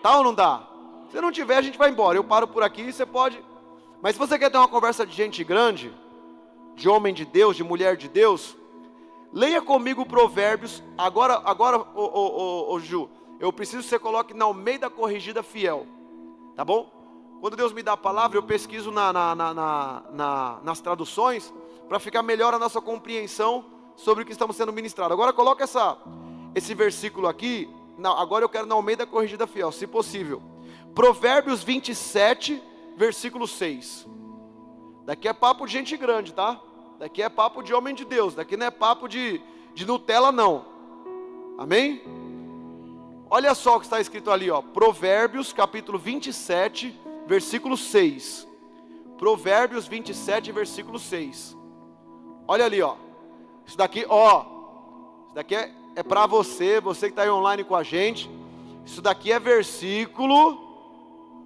Tá ou não dá? Se não tiver, a gente vai embora. Eu paro por aqui, você pode. Mas se você quer ter uma conversa de gente grande, de homem de Deus, de mulher de Deus, leia comigo Provérbios. Agora, Ju, eu preciso que você coloque na Almeida Corrigida Fiel. Tá bom? Quando Deus me dá a palavra, eu pesquiso nas traduções, para ficar melhor a nossa compreensão sobre o que estamos sendo ministrado. Agora coloca esse versículo aqui. Agora eu quero na Almeida Corrigida Fiel, se possível. Provérbios 27, versículo 6. Daqui é papo de gente grande, tá? Daqui é papo de homem de Deus. Daqui não é papo de Nutella, não. Amém? Olha só o que está escrito ali, ó. Provérbios capítulo 27, versículo 6. Provérbios 27, versículo 6. Olha ali, ó. Isso daqui, ó. Isso daqui é para você que está aí online com a gente. Isso daqui é versículo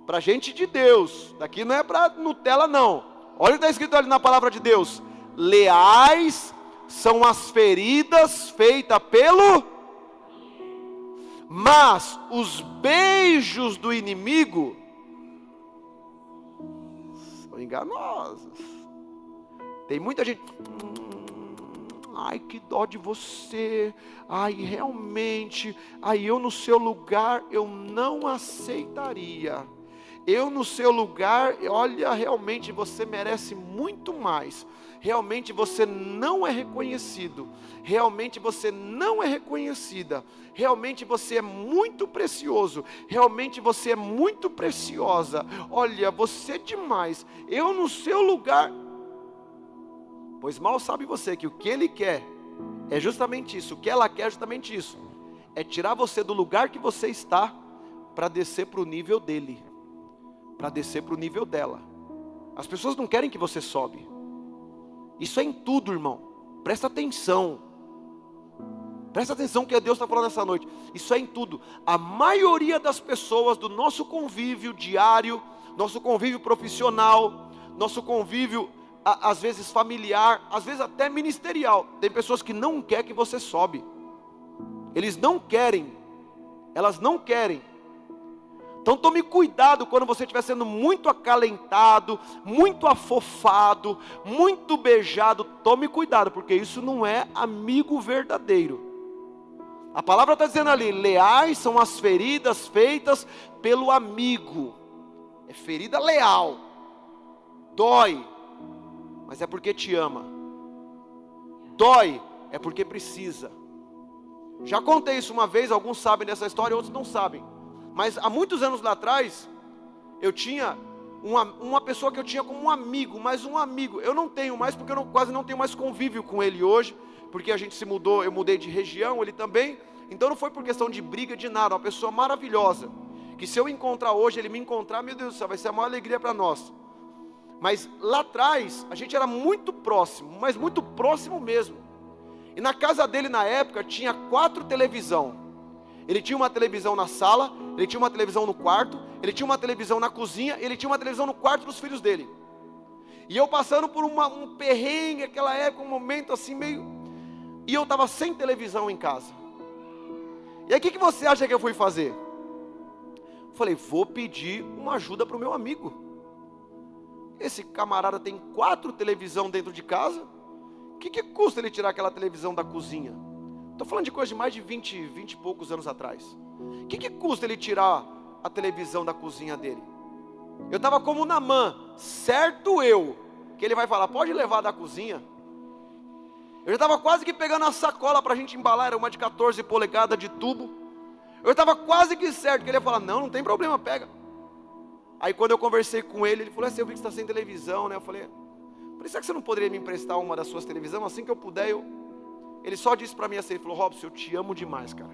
para gente de Deus. Daqui não é para Nutella, não. Olha o que está escrito ali na palavra de Deus. Leais são as feridas feitas pelo... Mas os beijos do inimigo são enganosos. Tem muita gente... Ai, que dó de você. Ai, realmente. Ai, eu no seu lugar, eu não aceitaria. Eu no seu lugar, olha, realmente você merece muito mais. Realmente você não é reconhecido. Realmente você não é reconhecida. Realmente você é muito precioso. Realmente você é muito preciosa. Olha, você é demais. Eu no seu lugar... Pois mal sabe você que o que ele quer é justamente isso. O que ela quer é justamente isso. É tirar você do lugar que você está para descer para o nível dele. Para descer para o nível dela. As pessoas não querem que você sobe. Isso é em tudo, irmão. Presta atenção. Presta atenção que Deus está falando essa noite. Isso é em tudo. A maioria das pessoas do nosso convívio diário, nosso convívio profissional, nosso convívio às vezes familiar, às vezes até ministerial. Tem pessoas que não querem que você sobe. Eles não querem. Elas não querem. Então tome cuidado quando você estiver sendo muito acalentado, muito afofado, muito beijado. Tome cuidado, porque isso não é amigo verdadeiro. A palavra está dizendo ali, leais são as feridas feitas pelo amigo. É ferida leal. Dói, mas é porque te ama. Dói, é porque precisa. Já contei isso uma vez, alguns sabem dessa história, outros não sabem. Mas há muitos anos lá atrás, eu tinha uma pessoa que eu tinha como um amigo, mas um amigo. Eu não tenho mais, porque eu quase não tenho mais convívio com ele hoje, porque a gente se mudou, eu mudei de região, ele também. Então não foi por questão de briga, de nada, uma pessoa maravilhosa. Que se eu encontrar hoje, ele me encontrar, meu Deus do céu, vai ser a maior alegria para nós. Mas lá atrás, a gente era muito próximo, mas muito próximo mesmo. E na casa dele na época, tinha 4 televisões. Ele tinha uma televisão na sala, ele tinha uma televisão no quarto, ele tinha uma televisão na cozinha, ele tinha uma televisão no quarto dos filhos dele. E eu passando por um perrengue, aquela época, um momento assim meio... E eu estava sem televisão em casa. E aí o que você acha que eu fui fazer? Falei, vou pedir uma ajuda para o meu amigo. Esse camarada tem 4 televisões dentro de casa. O que custa ele tirar aquela televisão da cozinha? Estou falando de coisa de mais de 20 e poucos anos atrás. O que custa ele tirar a televisão da cozinha dele? Eu estava como Naamã, certo eu, que ele vai falar, pode levar da cozinha. Eu já estava quase que pegando a sacola para a gente embalar, era uma de 14 polegadas de tubo. Eu estava quase que certo, que ele ia falar, não tem problema, pega. Aí quando eu conversei com ele, ele falou assim, eu vi que você está sem televisão, né? Eu falei, será que você não poderia me emprestar uma das suas televisões? Assim que eu puder, Ele só disse para mim assim, ele falou, Robson, eu te amo demais, cara.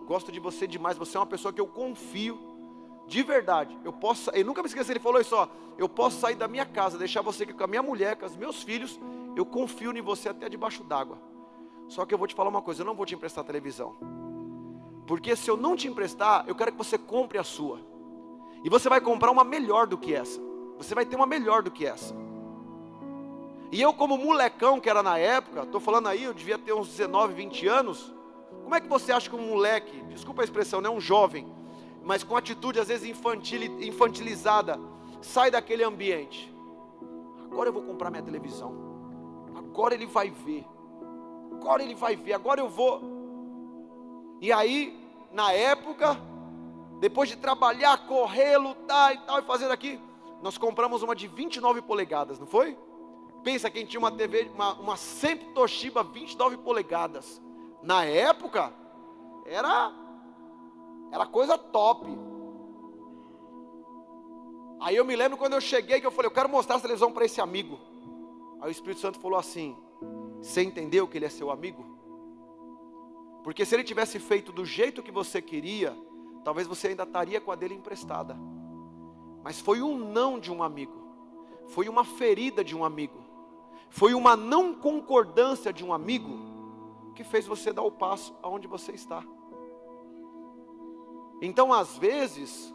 Gosto de você demais, você é uma pessoa que eu confio, de verdade. Ele nunca me esqueci, ele falou isso, ó, eu posso sair da minha casa, deixar você aqui com a minha mulher, com os meus filhos, eu confio em você até debaixo d'água. Só que eu vou te falar uma coisa, eu não vou te emprestar a televisão. Porque se eu não te emprestar, eu quero que você compre a sua. E você vai comprar uma melhor do que essa. Você vai ter uma melhor do que essa. E eu como molecão que era na época, estou falando aí, eu devia ter uns 19, 20 anos. Como é que você acha que um moleque, desculpa a expressão, não é um jovem, mas com atitude às vezes infantilizada, sai daquele ambiente? Agora eu vou comprar minha televisão. Agora ele vai ver. Agora ele vai ver, agora eu vou. E aí, na época, depois de trabalhar, correr, lutar e tal, e fazer aqui, nós compramos uma de 29 polegadas, não foi? Pensa quem tinha uma TV, uma sempre Toshiba 29 polegadas. Na época, era coisa top. Aí eu me lembro quando eu cheguei, que eu falei, eu quero mostrar essa televisão para esse amigo. Aí o Espírito Santo falou assim: você entendeu que ele é seu amigo? Porque se ele tivesse feito do jeito que você queria, talvez você ainda estaria com a dele emprestada. Mas foi um não de um amigo, foi uma ferida de um amigo, foi uma não concordância de um amigo que fez você dar o passo aonde você está. Então, às vezes,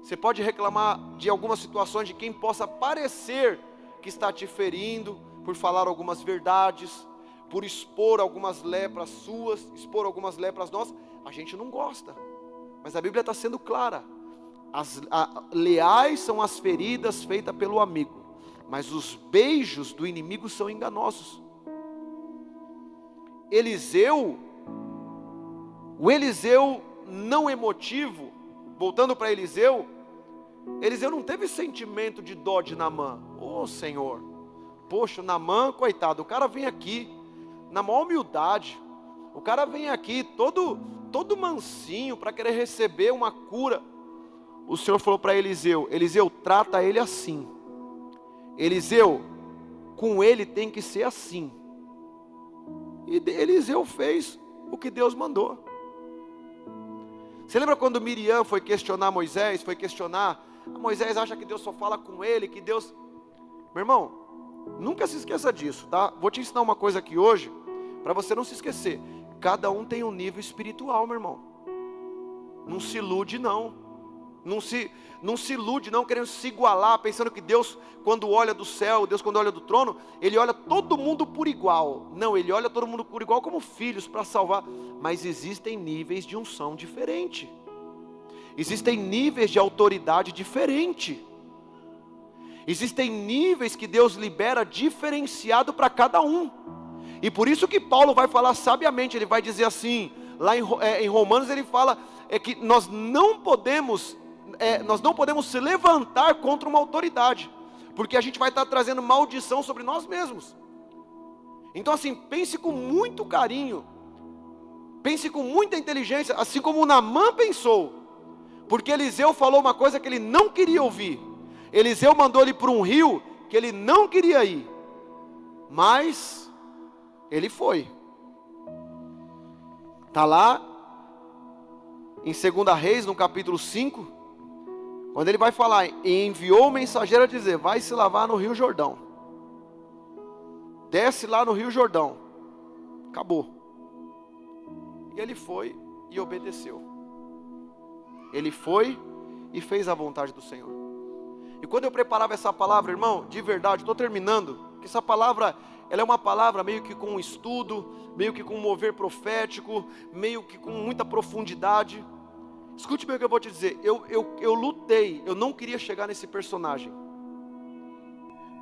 você pode reclamar de algumas situações de quem possa parecer que está te ferindo, por falar algumas verdades, por expor algumas lepras suas, expor algumas lepras nossas. A gente não gosta, mas a Bíblia está sendo clara. Leais são as feridas feitas pelo amigo, mas os beijos do inimigo são enganosos. O Eliseu não emotivo, voltando para Eliseu não teve sentimento de dó de Naamã. Ô Senhor, poxa, Naamã, coitado, o cara vem aqui na maior humildade, o cara vem aqui todo mansinho para querer receber uma cura. O Senhor falou para Eliseu: Eliseu, trata ele assim. Eliseu, com ele tem que ser assim. E Eliseu fez o que Deus mandou. Você lembra quando Miriam foi questionar Moisés, Moisés acha que Deus só fala com ele, que Deus... Meu irmão, nunca se esqueça disso, tá? Vou te ensinar uma coisa aqui hoje, para você não se esquecer. Cada um tem um nível espiritual, meu irmão. Não se ilude não. Não se ilude não, querendo se igualar, pensando que Deus, quando olha do céu, Deus quando olha do trono, Ele olha todo mundo por igual. Não, Ele olha todo mundo por igual como filhos para salvar. Mas existem níveis de unção diferente. Existem níveis de autoridade diferente. Existem níveis que Deus libera diferenciado para cada um. E por isso que Paulo vai falar sabiamente, ele vai dizer assim, lá em Romanos ele fala que nós não podemos se levantar contra uma autoridade, porque a gente vai estar trazendo maldição sobre nós mesmos. Então assim, pense com muito carinho, pense com muita inteligência, assim como Naamã pensou, porque Eliseu falou uma coisa que ele não queria ouvir. Eliseu mandou ele para um rio que ele não queria ir, mas ele foi. Está lá em 2 Reis, no capítulo 5, quando ele vai falar, e enviou o mensageiro a dizer, vai se lavar no Rio Jordão. Desce lá no Rio Jordão. Acabou. E ele foi e obedeceu. Ele foi e fez a vontade do Senhor. E quando eu preparava essa palavra, irmão, de verdade, estou terminando, que essa palavra, ela é uma palavra meio que com um estudo, meio que com um mover profético, meio que com muita profundidade. Escute bem o que eu vou te dizer, eu lutei, eu não queria chegar nesse personagem.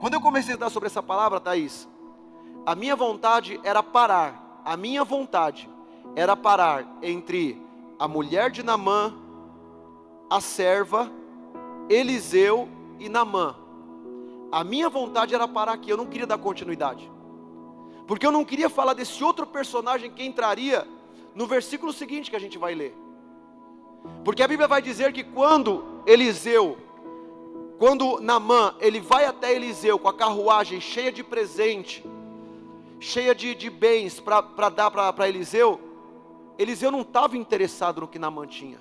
Quando eu comecei a estudar sobre essa palavra, Thaís, a minha vontade era parar entre a mulher de Naamã, a serva, Eliseu e Naamã. A minha vontade era parar aqui, eu não queria dar continuidade, porque eu não queria falar desse outro personagem que entraria no versículo seguinte que a gente vai ler. Porque a Bíblia vai dizer que quando Naamã, ele vai até Eliseu com a carruagem cheia de presente, cheia de bens para dar para Eliseu, Eliseu não estava interessado no que Naamã tinha.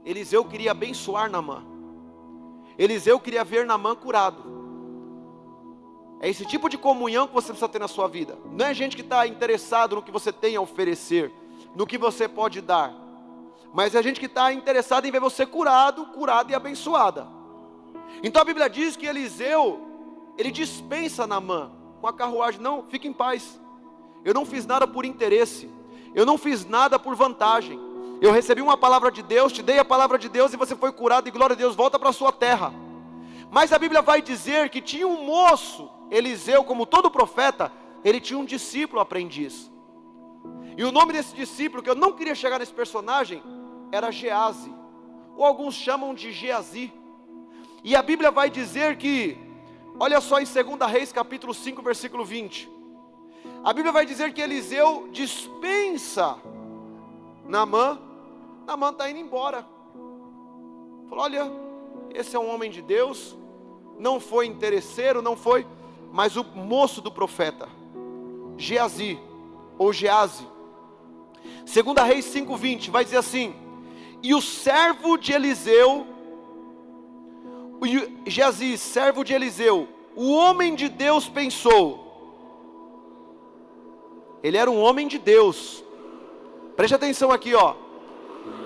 Eliseu queria abençoar Naamã. Eliseu queria ver Naamã curado. É esse tipo de comunhão que você precisa ter na sua vida. Não é gente que está interessado no que você tem a oferecer, no que você pode dar, mas é gente que está interessada em ver você curado e abençoada. Então a Bíblia diz que Eliseu, ele dispensa Naamã com a carruagem. Não, fique em paz, eu não fiz nada por interesse, eu não fiz nada por vantagem. Eu recebi uma palavra de Deus, te dei a palavra de Deus e você foi curado, e glória a Deus, volta para a sua terra. Mas a Bíblia vai dizer que tinha um moço, Eliseu, como todo profeta, ele tinha um discípulo aprendiz. E o nome desse discípulo, que eu não queria chegar nesse personagem, era Geazi, ou alguns chamam de Geazi. E a Bíblia vai dizer que, olha só em 2 Reis capítulo 5, versículo 20. A Bíblia vai dizer que Eliseu dispensa Naamã. Naamã está indo embora. Falou, olha, esse é um homem de Deus, não foi interesseiro, não foi. mas o moço do profeta, Geazi, ou Geazi. 2 Reis 5:20, vai dizer assim: e o servo de Eliseu, Geazi, servo de Eliseu, o homem de Deus pensou. Ele era um homem de Deus. Preste atenção aqui, ó.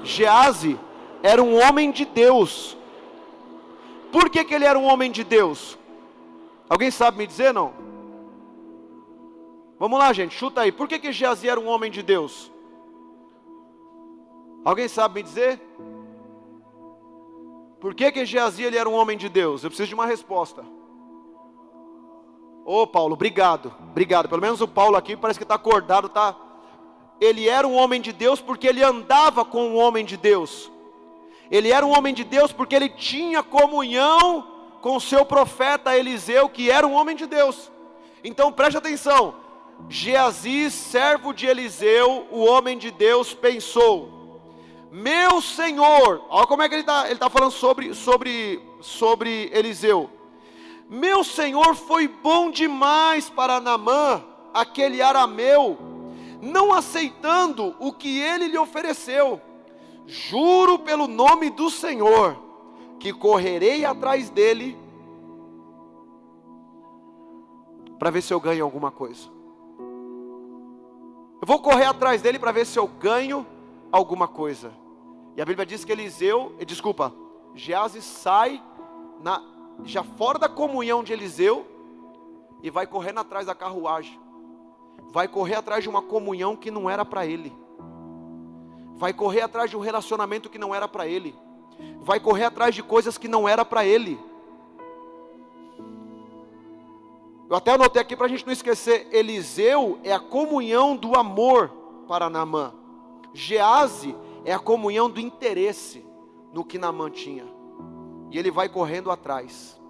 Geazi era um homem de Deus. Por que ele era um homem de Deus? Alguém sabe me dizer, não? Vamos lá, gente, chuta aí. Por que Geazi era um homem de Deus? Alguém sabe me dizer? Por que Geazi ele era um homem de Deus? Eu preciso de uma resposta. Ô Paulo, obrigado. Pelo menos o Paulo aqui parece que está acordado, tá? Ele era um homem de Deus porque ele andava com um homem de Deus. Ele era um homem de Deus porque ele tinha comunhão com o seu profeta Eliseu, que era um homem de Deus. Então preste atenção. Geazi, servo de Eliseu, o homem de Deus, pensou: meu Senhor, olha como é que ele está falando sobre Eliseu. Meu Senhor foi bom demais para Naamã, aquele arameu, não aceitando o que ele lhe ofereceu. Juro pelo nome do Senhor, que correrei atrás dele, para ver se eu ganho alguma coisa. Eu vou correr atrás dele para ver se eu ganho alguma coisa. E a Bíblia diz que Geazi sai já fora da comunhão de Eliseu e vai correndo atrás da carruagem. Vai correr atrás de uma comunhão que não era para ele. Vai correr atrás de um relacionamento que não era para ele. Vai correr atrás de coisas que não era para ele. Eu até anotei aqui para a gente não esquecer. Eliseu é a comunhão do amor para Naamã. Geazi é a comunhão do interesse no que Naamã tinha. E ele vai correndo atrás.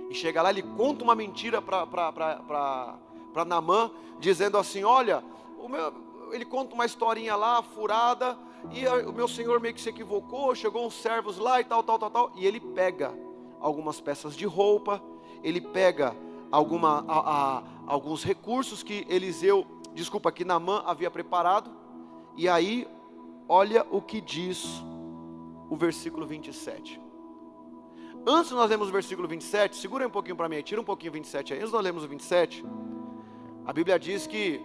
E chega lá, ele conta uma mentira para Naamã, dizendo assim: olha, ele conta uma historinha lá, furada, e o meu senhor meio que se equivocou, chegou uns servos lá e tal. E ele pega algumas peças de roupa, ele pega alguns recursos que que Naamã havia preparado. E aí, olha o que diz o versículo 27. Antes nós lemos o versículo 27, segura aí um pouquinho para mim, tira um pouquinho o 27 aí. Antes nós lemos o 27, a Bíblia diz que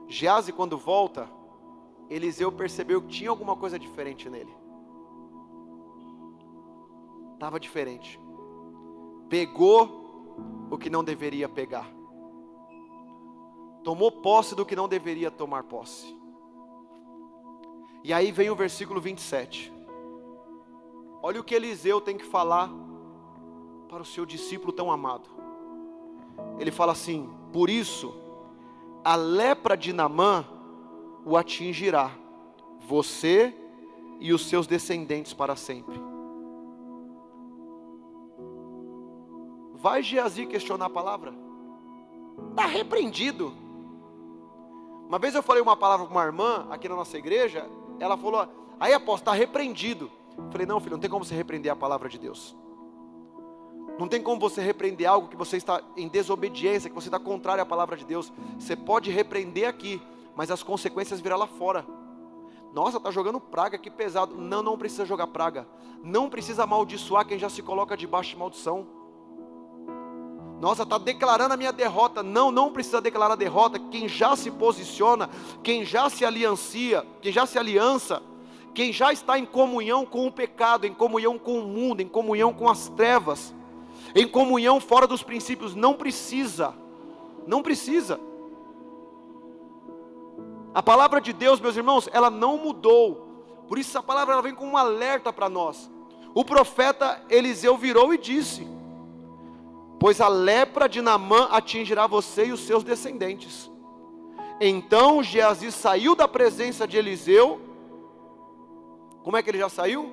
Geazi quando volta, Eliseu percebeu que tinha alguma coisa diferente nele. Estava diferente. Pegou o que não deveria pegar. Tomou posse do que não deveria tomar posse. E aí vem o versículo 27. Olha o que Eliseu tem que falar para o seu discípulo tão amado. Ele fala assim: por isso, a lepra de Naamã o atingirá, você e os seus descendentes para sempre. Vai Geazi questionar a palavra? Está repreendido. Uma vez eu falei uma palavra com uma irmã aqui na nossa igreja. Ela falou: aí apóstolo, está repreendido. Eu falei: não filho, não tem como você repreender a palavra de Deus. Não tem como você repreender algo que você está em desobediência, que você está contrário à palavra de Deus. Você pode repreender aqui, mas as consequências virão lá fora. Nossa, está jogando praga, que pesado. Não precisa jogar praga. Não precisa amaldiçoar quem já se coloca debaixo de maldição. Nossa, está declarando a minha derrota. Não precisa declarar a derrota. Quem já se posiciona, quem já se aliança, quem já está em comunhão com o pecado, em comunhão com o mundo, em comunhão com as trevas, em comunhão fora dos princípios, não precisa. A palavra de Deus, meus irmãos, ela não mudou. Por isso essa palavra ela vem com um alerta para nós. O profeta Eliseu virou e disse: pois a lepra de Naamã atingirá você e os seus descendentes. Então Geazi saiu da presença de Eliseu. Como é que ele já saiu?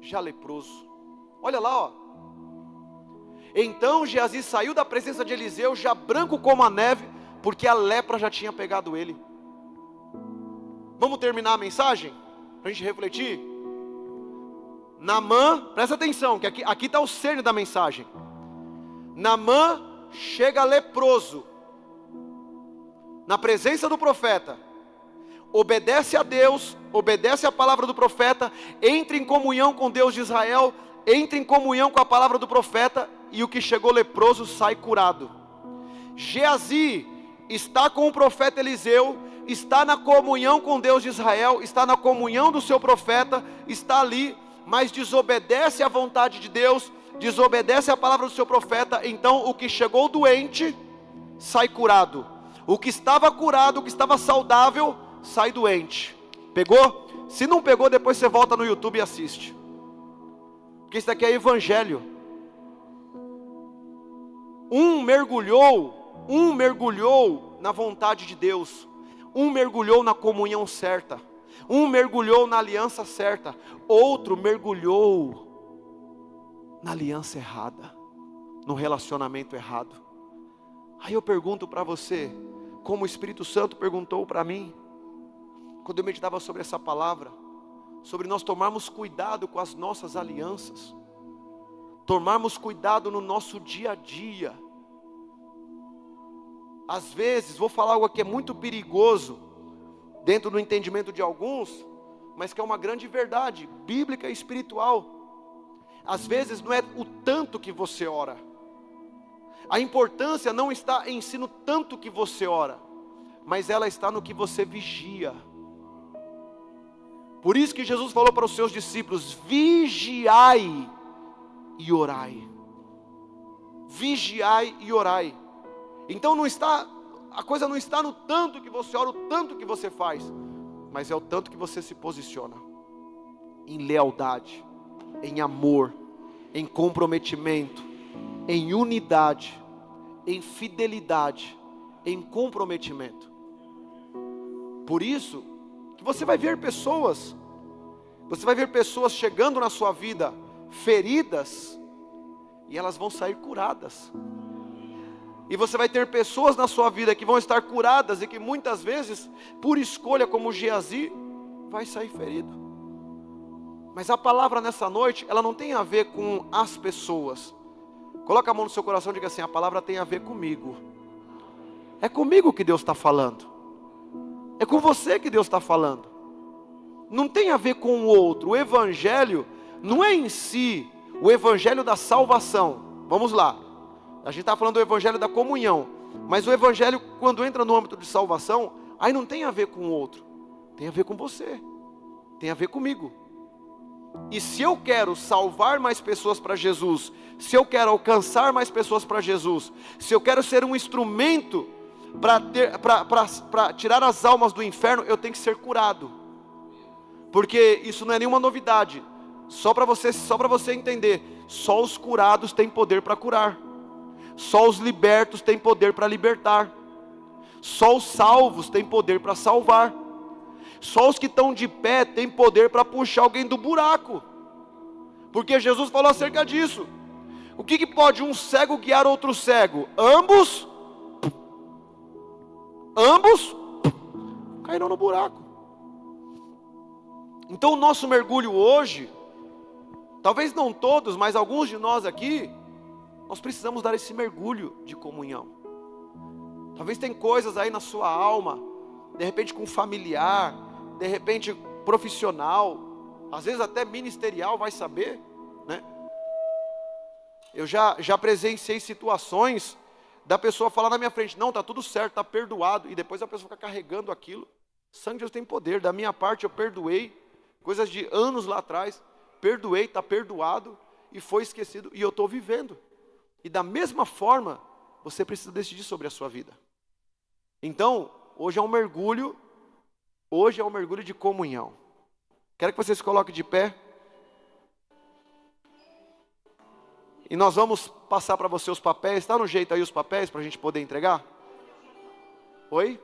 Já leproso. Olha lá, ó. Então Geazi saiu da presença de Eliseu, já branco como a neve, porque a lepra já tinha pegado ele. Vamos terminar a mensagem? Para a gente refletir? Naamã, presta atenção, que aqui está o cerne da mensagem. Naamã chega leproso na presença do profeta, obedece a Deus, obedece a palavra do profeta, entra em comunhão com Deus de Israel, entra em comunhão com a palavra do profeta, e o que chegou leproso sai curado. Geazi está com o profeta Eliseu, está na comunhão com Deus de Israel, está na comunhão do seu profeta, está ali, mas desobedece à vontade de Deus, desobedece à palavra do seu profeta. Então o que chegou doente, sai curado. O que estava curado, o que estava saudável, sai doente. Pegou? Se não pegou, depois você volta no YouTube e assiste. Porque isso daqui é evangelho. Um mergulhou na vontade de Deus. Um mergulhou na comunhão certa. Um mergulhou na aliança certa. Outro mergulhou na aliança errada, no relacionamento errado. Aí eu pergunto para você, como o Espírito Santo perguntou para mim, quando eu meditava sobre essa palavra, sobre nós tomarmos cuidado com as nossas alianças, tomarmos cuidado no nosso dia a dia. Às vezes, vou falar algo que é muito perigoso, dentro do entendimento de alguns, mas que é uma grande verdade, bíblica e espiritual. Às vezes não é o tanto que você ora, a importância não está em si no tanto que você ora, mas ela está no que você vigia. Por isso que Jesus falou para os seus discípulos: vigiai e orai. Vigiai e orai. Então a coisa não está no tanto que você ora, o tanto que você faz, mas é o tanto que você se posiciona em lealdade, em amor, em comprometimento, em unidade, em fidelidade, em comprometimento. Por isso que você vai ver pessoas chegando na sua vida feridas, e elas vão sair curadas. E você vai ter pessoas na sua vida que vão estar curadas e que muitas vezes, por escolha, como Geazi, vai sair ferido. Mas a palavra nessa noite, ela não tem a ver com as pessoas. Coloca a mão no seu coração e diga assim: a palavra tem a ver comigo. É comigo que Deus está falando. É com você que Deus está falando. Não tem a ver com o outro. O evangelho não é em si o evangelho da salvação. Vamos lá. A gente está falando do evangelho da comunhão. Mas o evangelho, quando entra no âmbito de salvação, aí não tem a ver com o outro. Tem a ver com você. Tem a ver comigo. E se eu quero salvar mais pessoas para Jesus, se eu quero alcançar mais pessoas para Jesus, se eu quero ser um instrumento para tirar as almas do inferno, eu tenho que ser curado. Porque isso não é nenhuma novidade. Só para você entender, só os curados têm poder para curar. Só os libertos têm poder para libertar. Só os salvos têm poder para salvar. Só os que estão de pé têm poder para puxar alguém do buraco. Porque Jesus falou acerca disso. O que pode um cego guiar outro cego? Ambos caíram no buraco. Então o nosso mergulho hoje, talvez não todos, mas alguns de nós aqui, nós precisamos dar esse mergulho de comunhão. Talvez tem coisas aí na sua alma, de repente com familiar, de repente profissional, às vezes até ministerial, vai saber, né? Eu já presenciei situações da pessoa falar na minha frente: não, está tudo certo, está perdoado, e depois a pessoa fica carregando aquilo. O sangue de Deus tem poder. Da minha parte eu perdoei, coisas de anos lá atrás, perdoei, está perdoado, e foi esquecido, e eu estou vivendo. E da mesma forma, você precisa decidir sobre a sua vida. Então, hoje é um mergulho de comunhão. Quero que você se coloque de pé. E nós vamos passar para você os papéis. Está no jeito aí os papéis para a gente poder entregar? Oi?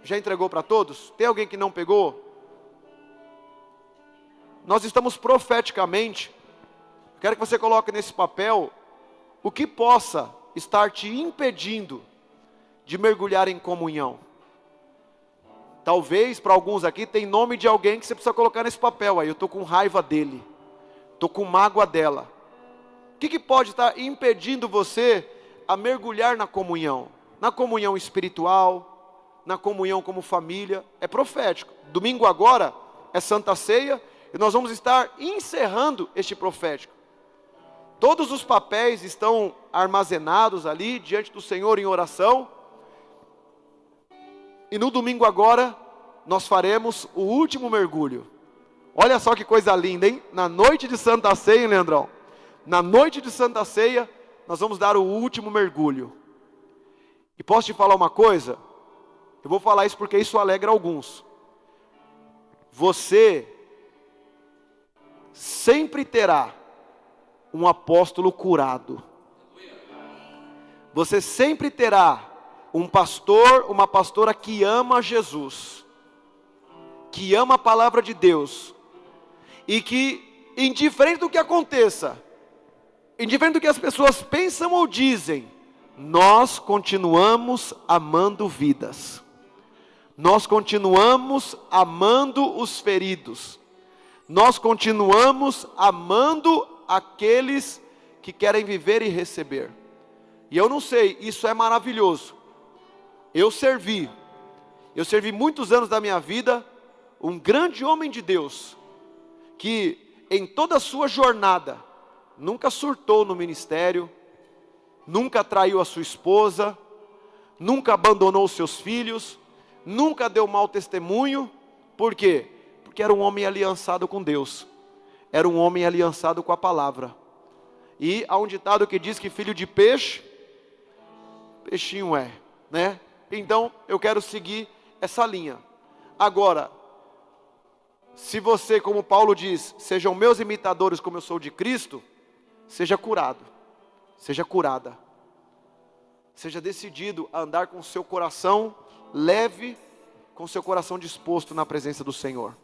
Já entregou para todos? Tem alguém que não pegou? Nós estamos profeticamente. Quero que você coloque nesse papel o que possa estar te impedindo de mergulhar em comunhão. Talvez para alguns aqui tem nome de alguém que você precisa colocar nesse papel aí. Eu estou com raiva dele. estou com mágoa dela. O que pode estar impedindo você a mergulhar na comunhão espiritual, na comunhão como família? É profético. Domingo agora é Santa Ceia e nós vamos estar encerrando este profético. Todos os papéis estão armazenados ali diante do Senhor em oração. E no domingo agora nós faremos o último mergulho. Olha só que coisa linda, hein? Na noite de Santa Ceia, hein, Leandrão? Na noite de Santa Ceia, nós vamos dar o último mergulho. E posso te falar uma coisa? Eu vou falar isso porque isso alegra alguns. Você sempre terá um apóstolo curado. Você sempre terá um pastor, uma pastora que ama Jesus, que ama a palavra de Deus, e que, indiferente do que aconteça, indiferente do que as pessoas pensam ou dizem, nós continuamos amando vidas, nós continuamos amando os feridos, nós continuamos amando aqueles que querem viver e receber. E eu não sei, isso é maravilhoso. Eu servi muitos anos da minha vida um grande homem de Deus, que em toda a sua jornada, nunca surtou no ministério, nunca traiu a sua esposa, nunca abandonou os seus filhos, nunca deu mau testemunho. Por quê? Porque era um homem aliançado com Deus, era um homem aliançado com a palavra. E há um ditado que diz que filho de peixe, peixinho é, né? Então eu quero seguir essa linha. Agora, se você, como Paulo diz, sejam meus imitadores como eu sou de Cristo, seja curado, seja curada, seja decidido a andar com o seu coração leve, com o seu coração disposto na presença do Senhor.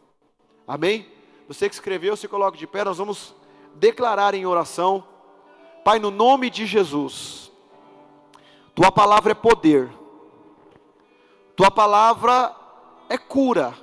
Amém? Você que escreveu, se coloque de pé, nós vamos declarar em oração. Pai, no nome de Jesus, Tua palavra é poder, Tua palavra é cura,